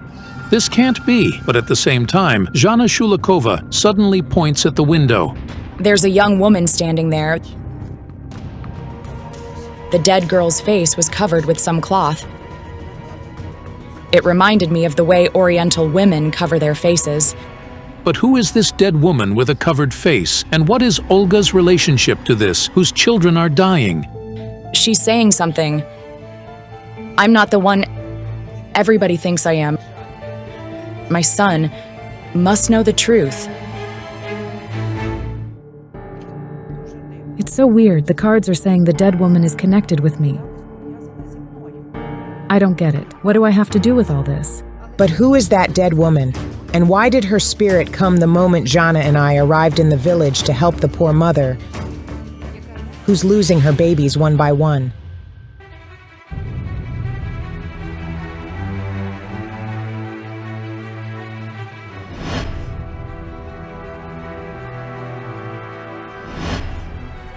This can't be, but at the same time, Zhana Shulakova suddenly points at the window. There's a young woman standing there. The dead girl's face was covered with some cloth. It reminded me of the way Oriental women cover their faces. But who is this dead woman with a covered face, and what is Olga's relationship to this, whose children are dying? She's saying something. I'm not the one everybody thinks I am. My son must know the truth. It's so weird. The cards are saying the dead woman is connected with me. I don't get it. What do I have to do with all this? But who is that dead woman? And why did her spirit come the moment Jana and I arrived in the village to help the poor mother who's losing her babies one by one?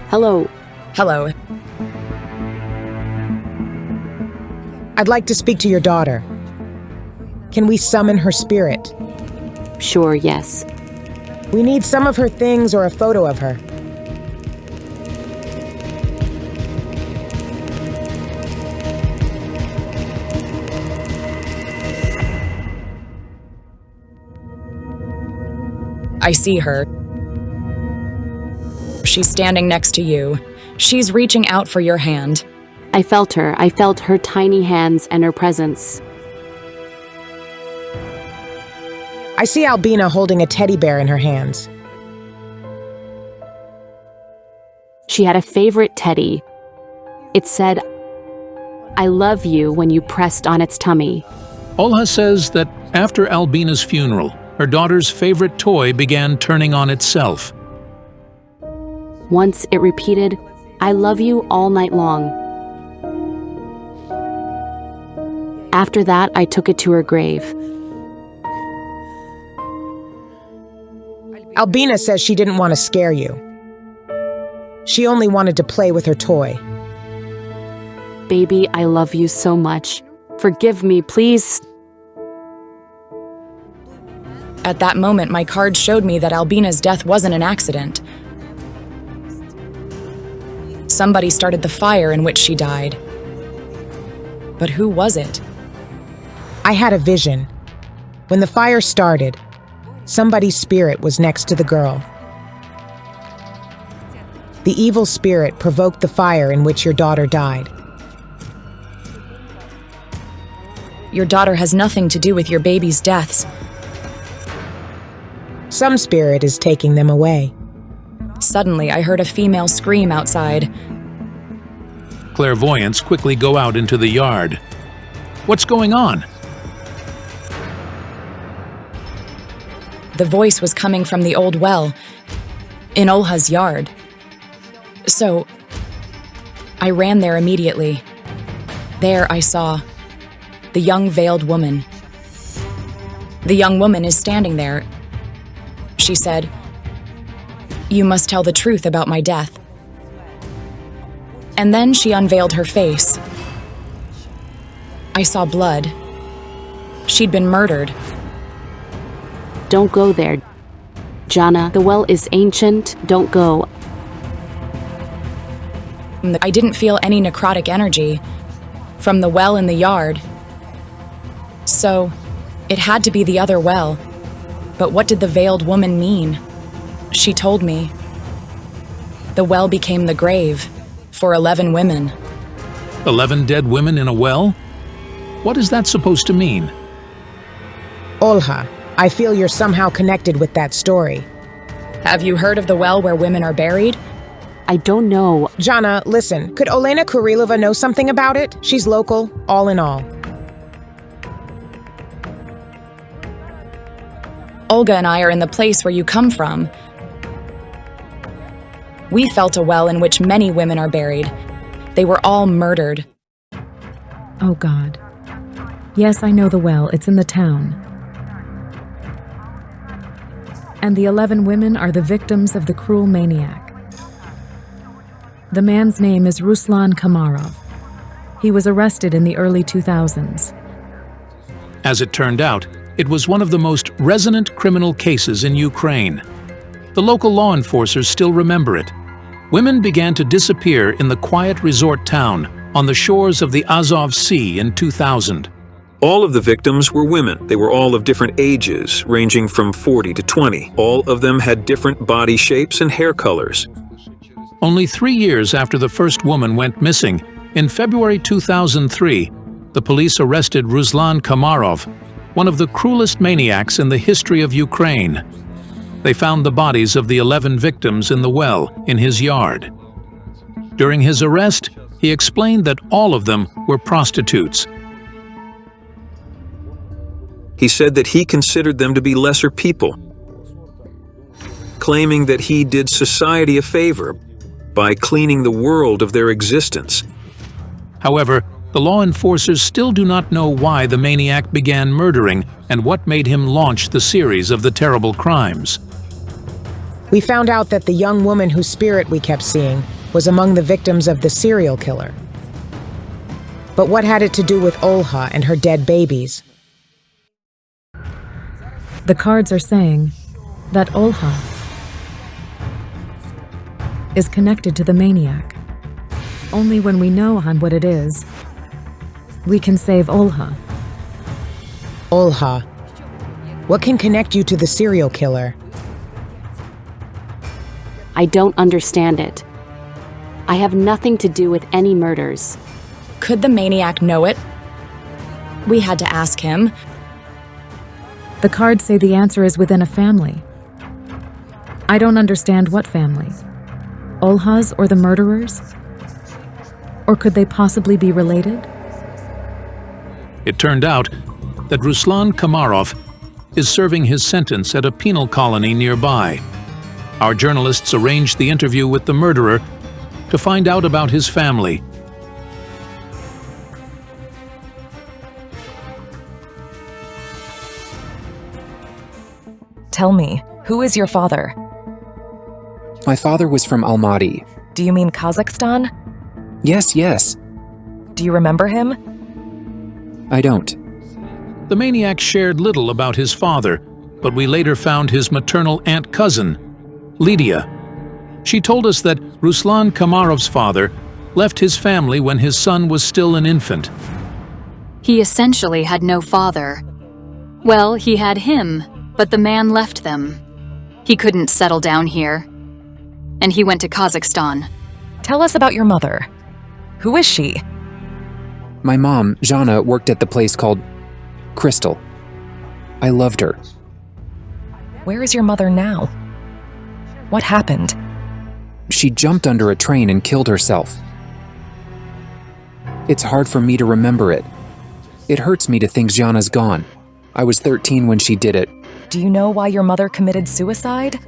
Hello. Hello. I'd like to speak to your daughter. Can we summon her spirit? Sure, yes. We need some of her things or a photo of her. I see her. She's standing next to you. She's reaching out for your hand. I felt her. I felt her tiny hands and her presence. I see Albina holding a teddy bear in her hands. She had a favorite teddy. It said, "I love you," when you pressed on its tummy. Olha says that after Albina's funeral, her daughter's favorite toy began turning on itself. Once it repeated, "I love you," all night long. After that, I took it to her grave. Albina says she didn't want to scare you. She only wanted to play with her toy. Baby, I love you so much. Forgive me, please. At that moment, my card showed me that Albina's death wasn't an accident. Somebody started the fire in which she died. But who was it? I had a vision. When the fire started, somebody's spirit was next to the girl. The evil spirit provoked the fire in which your daughter died. Your daughter has nothing to do with your baby's deaths. Some spirit is taking them away. Suddenly, I heard a female scream outside. Clairvoyants quickly go out into the yard. What's going on? The voice was coming from the old well, in Olha's yard. So, I ran there immediately. There I saw the young veiled woman. The young woman is standing there. She said, "You must tell the truth about my death." And then she unveiled her face. I saw blood. She'd been murdered. Don't go there. Jana, the well is ancient. Don't go. I didn't feel any necrotic energy from the well in the yard. So, it had to be the other well. But what did the veiled woman mean? She told me. The well became the grave for 11 women. 11 dead women in a well? What is that supposed to mean? Olha, I feel you're somehow connected with that story. Have you heard of the well where women are buried? I don't know. Jana, listen, could Olena Kurilova know something about it? She's local, all in all. Olga and I are in the place where you come from. We felt a well in which many women are buried. They were all murdered. Oh God. Yes, I know the well. It's in the town. And the 11 women are the victims of the cruel maniac. The man's name is Ruslan Kamarov. He was arrested in the early 2000s. As it turned out, it was one of the most resonant criminal cases in Ukraine. The local law enforcers still remember it. Women began to disappear in the quiet resort town on the shores of the Azov Sea in 2000. All of the victims were women. They were all of different ages, ranging from 40 to 20. All of them had different body shapes and hair colors. Only 3 years after the first woman went missing, in February 2003, the police arrested Ruslan Komarov, one of the cruelest maniacs in the history of Ukraine. They found the bodies of the 11 victims in the well in his yard. During his arrest, he explained that all of them were prostitutes. He said that he considered them to be lesser people, claiming that he did society a favor by cleaning the world of their existence. However, the law enforcers still do not know why the maniac began murdering and what made him launch the series of the terrible crimes. We found out that the young woman whose spirit we kept seeing was among the victims of the serial killer. But what had it to do with Olha and her dead babies? The cards are saying that Olha is connected to the maniac. Only when we know what it is, we can save Olha. Olha. What can connect you to the serial killer? I don't understand it. I have nothing to do with any murders. Could the maniac know it? We had to ask him. The cards say the answer is within a family. I don't understand what family. Olha's or the murderers? Or could they possibly be related? It turned out that Ruslan Komarov is serving his sentence at a penal colony nearby. Our journalists arranged the interview with the murderer to find out about his family. Tell me, who is your father? My father was from Almaty. Do you mean Kazakhstan? Yes, yes. Do you remember him? I don't. The maniac shared little about his father, but we later found his maternal aunt-cousin, Illia. She told us that Ruslan Komarov's father left his family when his son was still an infant. He essentially had no father. Well, he had him, but the man left them. He couldn't settle down here, and he went to Kazakhstan. Tell us about your mother. Who is she? My mom, Jana, worked at the place called Crystal. I loved her. Where is your mother now? What happened? She jumped under a train and killed herself. It's hard for me to remember it. It hurts me to think Jana's gone. I was 13 when she did it. Do you know why your mother committed suicide?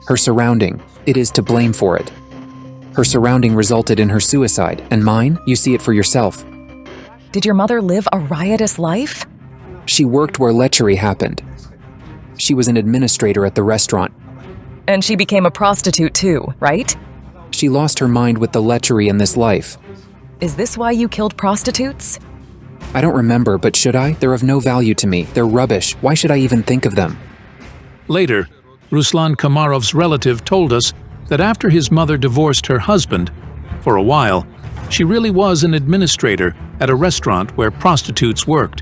Her surrounding. It is to blame for it. Her surrounding resulted in her suicide, and mine, you see it for yourself. Did your mother live a riotous life? She worked where lechery happened. She was an administrator at the restaurant. And she became a prostitute too, right? She lost her mind with the lechery in this life. Is this why you killed prostitutes? I don't remember, but should I? They're of no value to me. They're rubbish. Why should I even think of them? Later, Ruslan Komarov's relative told us that after his mother divorced her husband, for a while, she really was an administrator at a restaurant where prostitutes worked.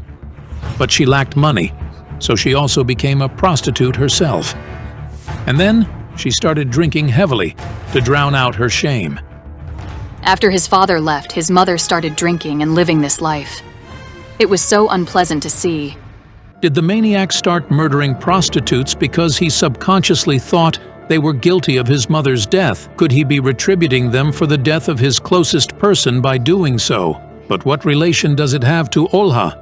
But she lacked money, so she also became a prostitute herself. And then she started drinking heavily to drown out her shame. After his father left, his mother started drinking and living this life. It was so unpleasant to see. Did the maniac start murdering prostitutes because he subconsciously thought they were guilty of his mother's death? Could he be retributing them for the death of his closest person by doing so? But what relation does it have to Olha?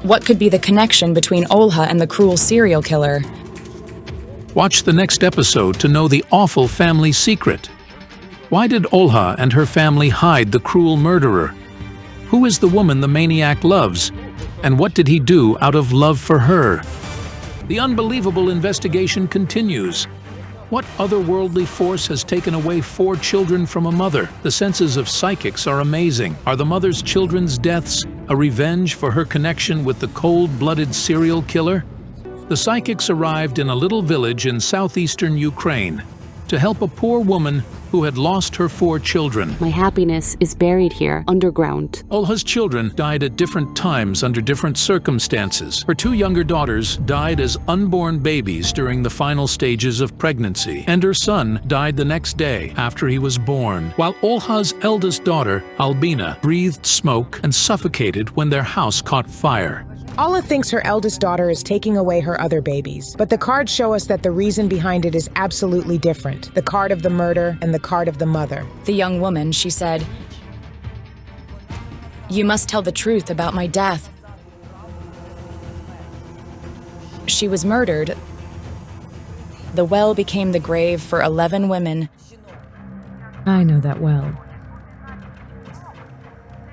What could be the connection between Olha and the cruel serial killer? Watch the next episode to know the awful family secret. Why did Olha and her family hide the cruel murderer? Who is the woman the maniac loves? And what did he do out of love for her? The unbelievable investigation continues. What otherworldly force has taken away 4 children from a mother? The senses of psychics are amazing. Are the mother's children's deaths a revenge for her connection with the cold-blooded serial killer? The psychics arrived in a little village in southeastern Ukraine to to help a poor woman who had lost her 4 children. My happiness is buried here, underground. Olha's children died at different times under different circumstances. Her 2 younger daughters died as unborn babies during the final stages of pregnancy, and her son died the next day after he was born, while Olha's eldest daughter, Albina, breathed smoke and suffocated when their house caught fire. Ola thinks her eldest daughter is taking away her other babies, but the cards show us that the reason behind it is absolutely different. The card of the murder and the card of the mother. The young woman, she said, "You must tell the truth about my death. She was murdered. The well became the grave for 11 women." I know that well.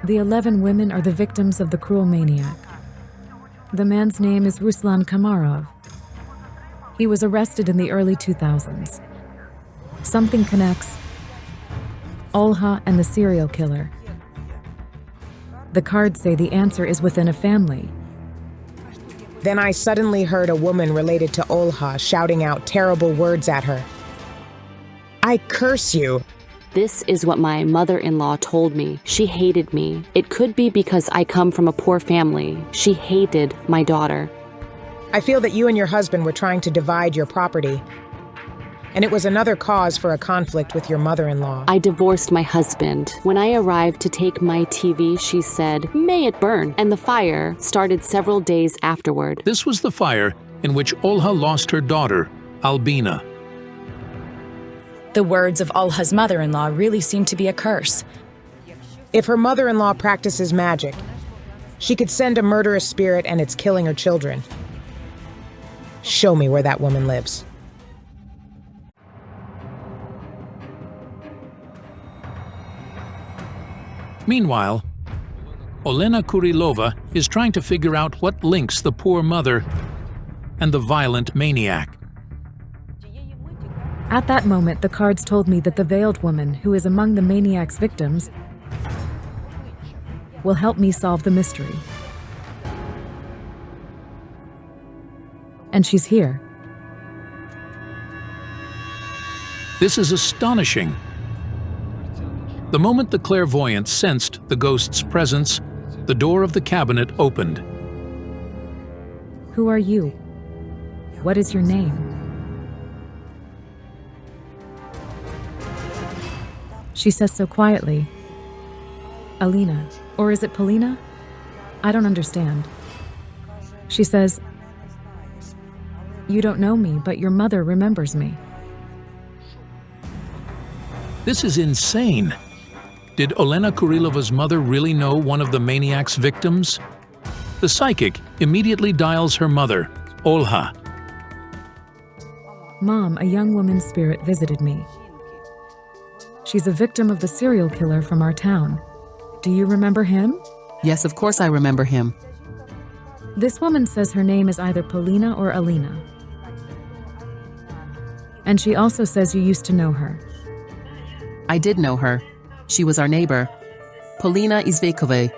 The 11 women are the victims of the cruel maniac. The man's name is Ruslan Kamarov. He was arrested in the early 2000s. Something connects Olha and the serial killer. The cards say the answer is within a family. Then I suddenly heard a woman related to Olha shouting out terrible words at her. "I curse you." This is what my mother-in-law told me. She hated me. It could be because I come from a poor family. She hated my daughter. I feel that you and your husband were trying to divide your property, and it was another cause for a conflict with your mother-in-law. I divorced my husband. When I arrived to take my TV, she said, "May it burn," and the fire started several days afterward. This was the fire in which Olha lost her daughter, Albina. The words of Olha's mother-in-law really seem to be a curse. If her mother-in-law practices magic, she could send a murderous spirit and it's killing her children. Show me where that woman lives. Meanwhile, Olena Kurilova is trying to figure out what links the poor mother and the violent maniac. At that moment, the cards told me that the veiled woman, who is among the maniac's victims, will help me solve the mystery. And she's here. This is astonishing. The moment the clairvoyant sensed the ghost's presence, the door of the cabinet opened. Who are you? What is your name? She says so quietly. Alina, or is it Polina? I don't understand. She says, "You don't know me, but your mother remembers me." This is insane. Did Olena Kurilova's mother really know one of the maniac's victims? The psychic immediately dials her mother, Olha. Mom, a young woman's spirit visited me. She's a victim of the serial killer from our town. Do you remember him? Yes, of course I remember him. This woman says her name is either Polina or Alina. And she also says you used to know her. I did know her. She was our neighbor, Polina Izvekova.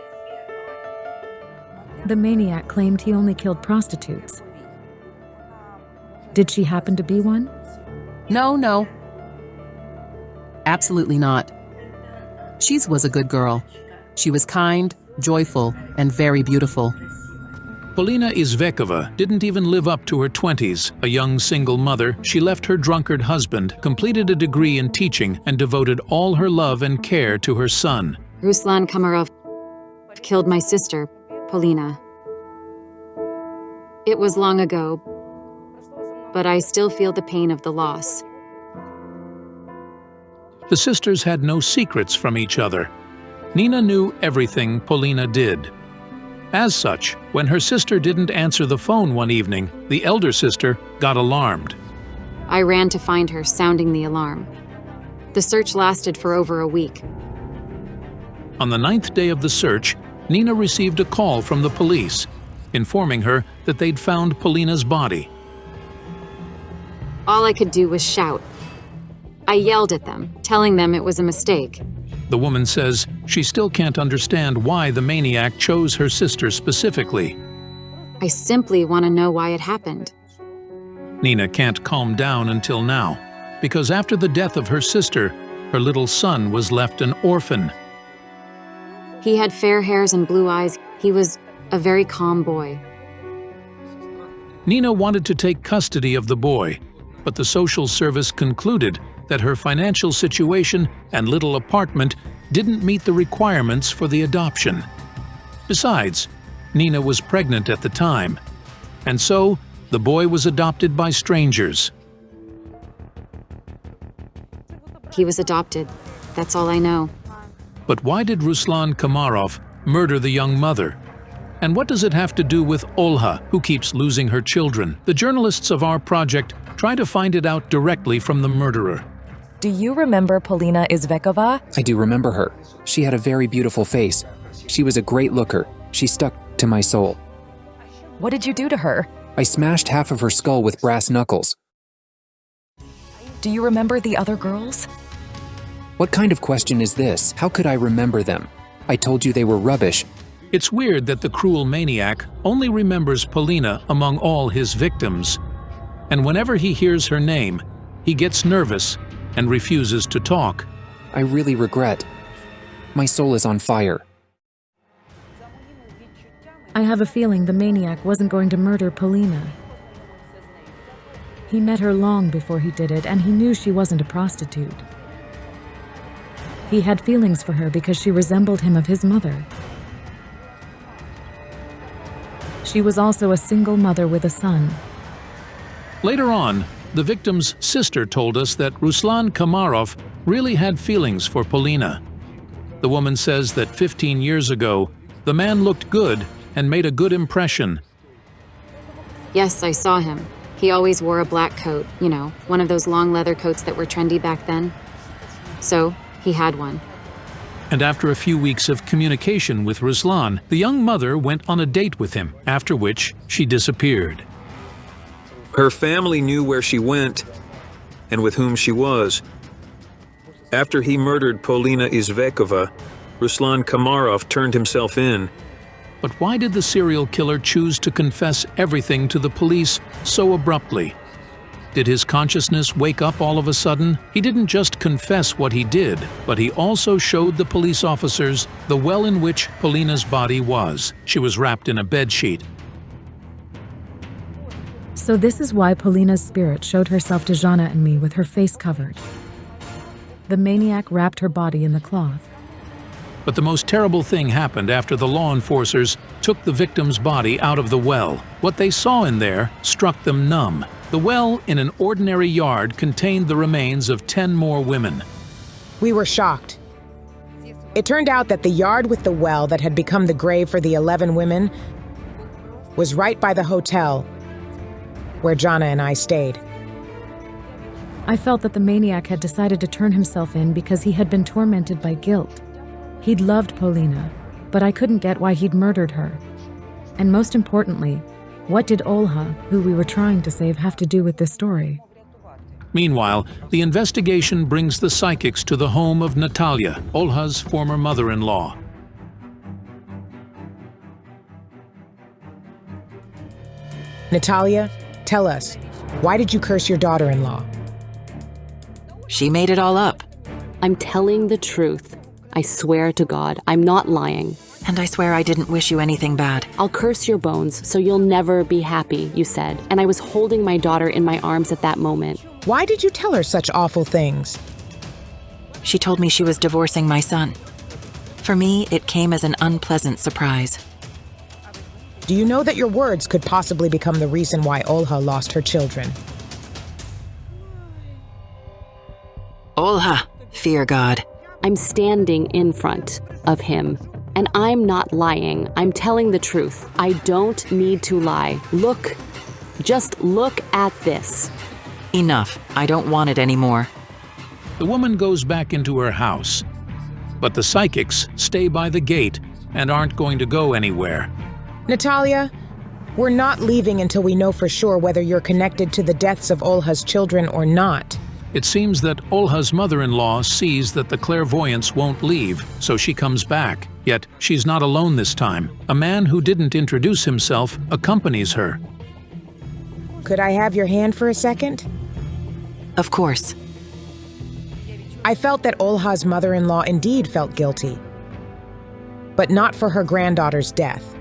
The maniac claimed he only killed prostitutes. Did she happen to be one? No. Absolutely not. She was a good girl. She was kind, joyful, and very beautiful. Polina Izvekova didn't even live up to her 20s. A young single mother, she left her drunkard husband, completed a degree in teaching, and devoted all her love and care to her son. Ruslan Kamarov killed my sister, Polina. It was long ago, but I still feel the pain of the loss. The sisters had no secrets from each other. Nina knew everything Polina did. As such, when her sister didn't answer the phone one evening, the elder sister got alarmed. I ran to find her, sounding the alarm. The search lasted for over a week. On the 9th day of the search, Nina received a call from the police, informing her that they'd found Polina's body. All I could do was shout. I yelled at them, telling them it was a mistake. The woman says she still can't understand why the maniac chose her sister specifically. I simply want to know why it happened. Nina can't calm down until now. because after the death of her sister, her little son was left an orphan. He had fair hairs and blue eyes. He was a very calm boy. Nina wanted to take custody of the boy, but the social service concluded that her financial situation and little apartment didn't meet the requirements for the adoption. Besides, Nina was pregnant at the time, and so the boy was adopted by strangers. He was adopted. That's all I know. But why did Ruslan Komarov murder the young mother? And what does it have to do with Olha, who keeps losing her children? The journalists of our project try to find it out directly from the murderer. Do you remember Polina Izvekova? I do remember her. She had a very beautiful face. She was a great looker. She stuck to my soul. What did you do to her? I smashed half of her skull with brass knuckles. Do you remember the other girls? What kind of question is this? How could I remember them? I told you they were rubbish. It's weird that the cruel maniac only remembers Polina among all his victims. And whenever he hears her name, he gets nervous and refuses to talk. I really regret. My soul is on fire. I have a feeling the maniac wasn't going to murder Polina. He met her long before he did it, and he knew she wasn't a prostitute. He had feelings for her because she resembled him of his mother. She was also a single mother with a son. Later on, the victim's sister told us that Ruslan Komarov really had feelings for Polina. The woman says that 15 years ago, the man looked good and made a good impression. Yes, I saw him. He always wore a black coat, you know, one of those long leather coats that were trendy back then. So, he had one. And after a few weeks of communication with Ruslan, the young mother went on a date with him, after which she disappeared. Her family knew where she went and with whom she was. After he murdered Polina Izvekova, Ruslan Komarov turned himself in. But why did the serial killer choose to confess everything to the police so abruptly? Did his consciousness wake up all of a sudden? He didn't just confess what he did, but he also showed the police officers the well in which Polina's body was. She was wrapped in a bedsheet. So this is why Polina's spirit showed herself to Jana and me with her face covered. The maniac wrapped her body in the cloth. But the most terrible thing happened after the law enforcers took the victim's body out of the well. What they saw in there struck them numb. The well in an ordinary yard contained the remains of 10 more women. We were shocked. It turned out that the yard with the well that had become the grave for the 11 women was right by the hotel where Jana and I stayed. I felt that the maniac had decided to turn himself in because he had been tormented by guilt. He'd loved Polina, but I couldn't get why he'd murdered her. And most importantly, what did Olha, who we were trying to save, have to do with this story? Meanwhile, the investigation brings the psychics to the home of Natalia, Olha's former mother-in-law. Natalia, tell us, why did you curse your daughter-in-law? She made it all up. I'm telling the truth. I swear to God, I'm not lying. And I swear I didn't wish you anything bad. I'll curse your bones so you'll never be happy, you said. And I was holding my daughter in my arms at that moment. Why did you tell her such awful things? She told me she was divorcing my son. For me, it came as an unpleasant surprise. Do you know that your words could possibly become the reason why Olha lost her children? Olha, fear God. I'm standing in front of him. And I'm not lying. I'm telling the truth. I don't need to lie. Look. Just look at this. Enough. I don't want it anymore. The woman goes back into her house. But the psychics stay by the gate and aren't going to go anywhere. Natalia, we're not leaving until we know for sure whether you're connected to the deaths of Olha's children or not. It seems that Olha's mother-in-law sees that the clairvoyance won't leave, so she comes back. Yet she's not alone this time. A man who didn't introduce himself accompanies her. Could I have your hand for a second? Of course. I felt that Olha's mother-in-law indeed felt guilty, but not for her granddaughter's death.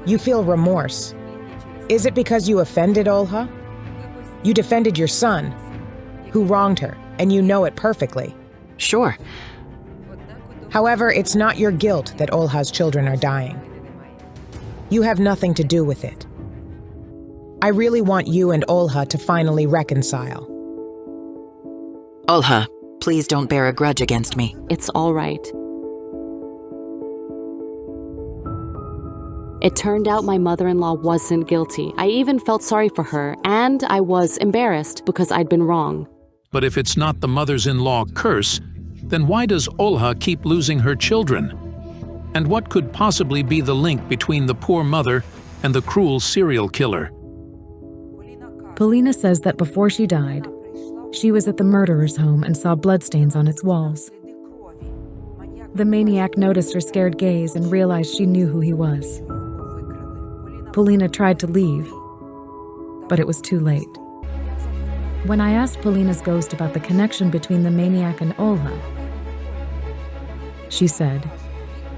You feel remorse. Is it because you offended Olha? You defended your son, who wronged her, and you know it perfectly. Sure. However, it's not your guilt that Olha's children are dying. You have nothing to do with it. I really want you and Olha to finally reconcile. Olha, please don't bear a grudge against me. It's all right. It turned out my mother-in-law wasn't guilty. I even felt sorry for her, and I was embarrassed because I'd been wrong. But if it's not the mother's-in-law curse, then why does Olha keep losing her children? And what could possibly be the link between the poor mother and the cruel serial killer? Polina says that before she died, she was at the murderer's home and saw bloodstains on its walls. The maniac noticed her scared gaze and realized she knew who he was. Polina tried to leave, but it was too late. When I asked Polina's ghost about the connection between the maniac and Olha, she said,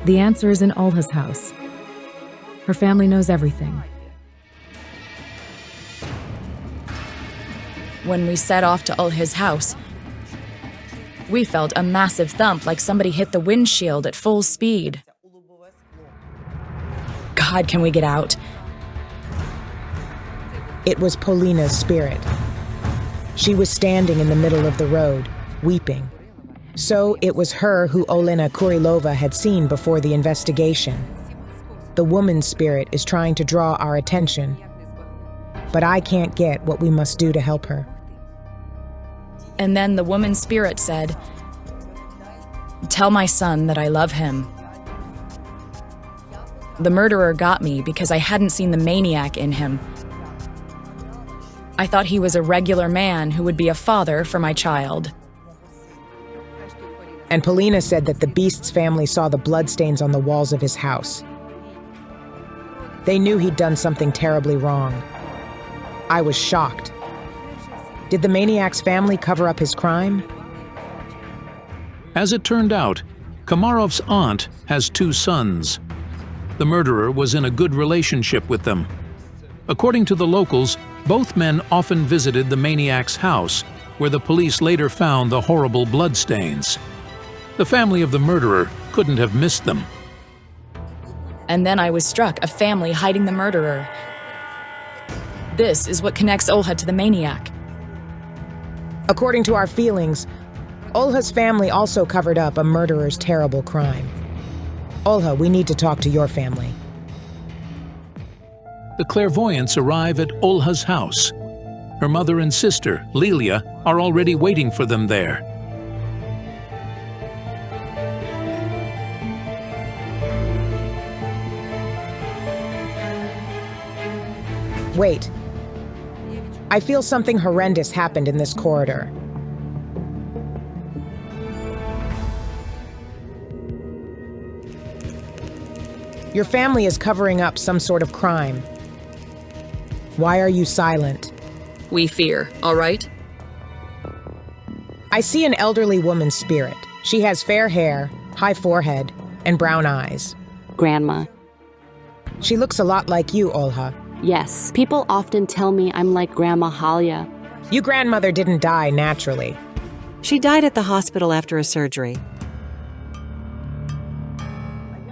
"The answer is in Olha's house. Her family knows everything." When we set off to Olha's house, we felt a massive thump like somebody hit the windshield at full speed. God, can we get out? It was Polina's spirit. She was standing in the middle of the road, weeping. So it was her who Olena Kurilova had seen before the investigation. The woman's spirit is trying to draw our attention, but I can't get what we must do to help her. And then the woman's spirit said, "Tell my son that I love him." The murderer got me because I hadn't seen the maniac in him. I thought he was a regular man who would be a father for my child. And Polina said that the beast's family saw the bloodstains on the walls of his house. They knew he'd done something terribly wrong. I was shocked. Did the maniac's family cover up his crime? As it turned out, Komarov's aunt has 2 sons. The murderer was in a good relationship with them. According to the locals, both men often visited the maniac's house, where the police later found the horrible bloodstains. The family of the murderer couldn't have missed them. And then I was struck, a family hiding the murderer. This is what connects Olha to the maniac. According to our feelings, Olha's family also covered up a murderer's terrible crime. Olha, we need to talk to your family. The clairvoyants arrive at Olha's house. Her mother and sister, Illia, are already waiting for them there. Wait. I feel something horrendous happened in this corridor. Your family is covering up some sort of crime. Why are you silent? We fear, all right? I see an elderly woman's spirit. She has fair hair, high forehead, and brown eyes. Grandma. She looks a lot like you, Olha. Yes, people often tell me I'm like Grandma Halia. Your grandmother didn't die naturally. She died at the hospital after a surgery.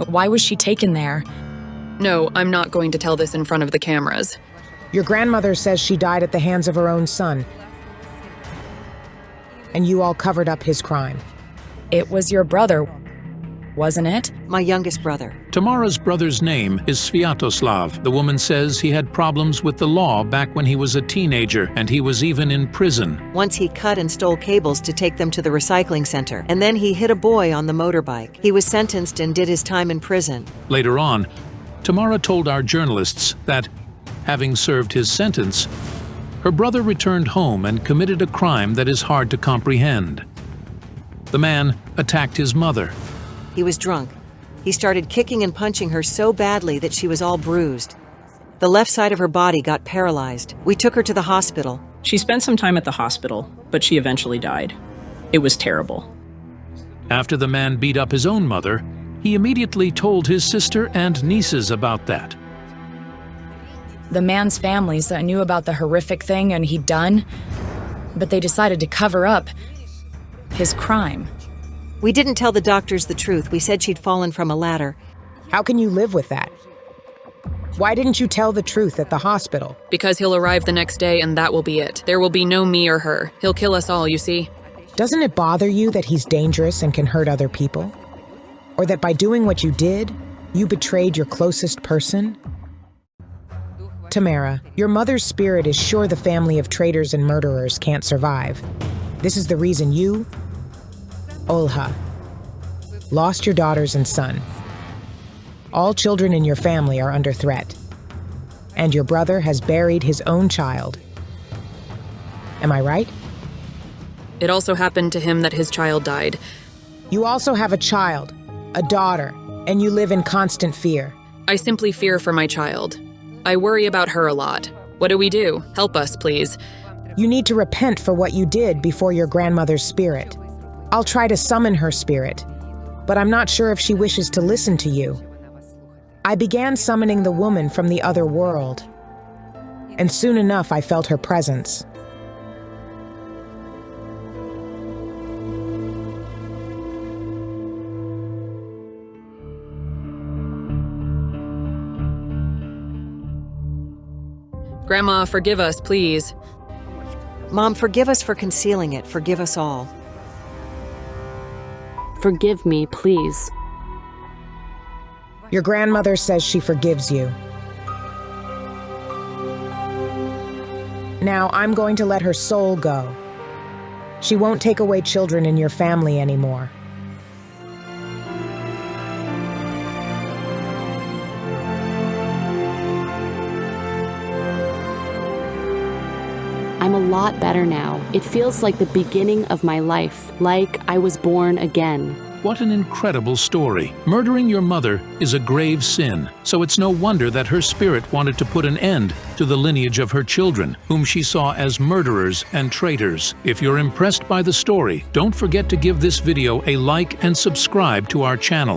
Why was she taken there? No, I'm not going to tell this in front of the cameras. Your grandmother says she died at the hands of her own son. And you all covered up his crime. It was your brother, wasn't it? My youngest brother. Tamara's brother's name is Sviatoslav. The woman says he had problems with the law back when he was a teenager, and he was even in prison. Once he cut and stole cables to take them to the recycling center, and then he hit a boy on the motorbike. He was sentenced and did his time in prison. Later on, Tamara told our journalists that, having served his sentence, her brother returned home and committed a crime that is hard to comprehend. The man attacked his mother. He was drunk. He started kicking and punching her so badly that she was all bruised. The left side of her body got paralyzed. We took her to the hospital. She spent some time at the hospital, but she eventually died. It was terrible. After the man beat up his own mother, he immediately told his sister and nieces about that. The man's families knew about the horrific thing and he'd done, but they decided to cover up his crime. We didn't tell the doctors the truth. We said she'd fallen from a ladder. How can you live with that? Why didn't you tell the truth at the hospital? Because he'll arrive the next day and that will be it. There will be no me or her. He'll kill us all, you see. Doesn't it bother you that he's dangerous and can hurt other people? Or that by doing what you did, you betrayed your closest person? Tamara, your mother's spirit is sure the family of traitors and murderers can't survive. This is the reason you, Olha, lost your daughters and son. All children in your family are under threat. And your brother has buried his own child. Am I right? It also happened to him that his child died. You also have a child, a daughter, and you live in constant fear. I simply fear for my child. I worry about her a lot. What do we do? Help us, please. You need to repent for what you did before your grandmother's spirit. I'll try to summon her spirit, but I'm not sure if she wishes to listen to you. I began summoning the woman from the other world, and soon enough I felt her presence. Grandma, forgive us, please. Mom, forgive us for concealing it. Forgive us all. Forgive me, please. Your grandmother says she forgives you. Now I'm going to let her soul go. She won't take away children in your family anymore. I'm a lot better now. It feels like the beginning of my life, like I was born again. What an incredible story. Murdering your mother is a grave sin, so it's no wonder that her spirit wanted to put an end to the lineage of her children, whom she saw as murderers and traitors. If you're impressed by the story, don't forget to give this video a like and subscribe to our channel.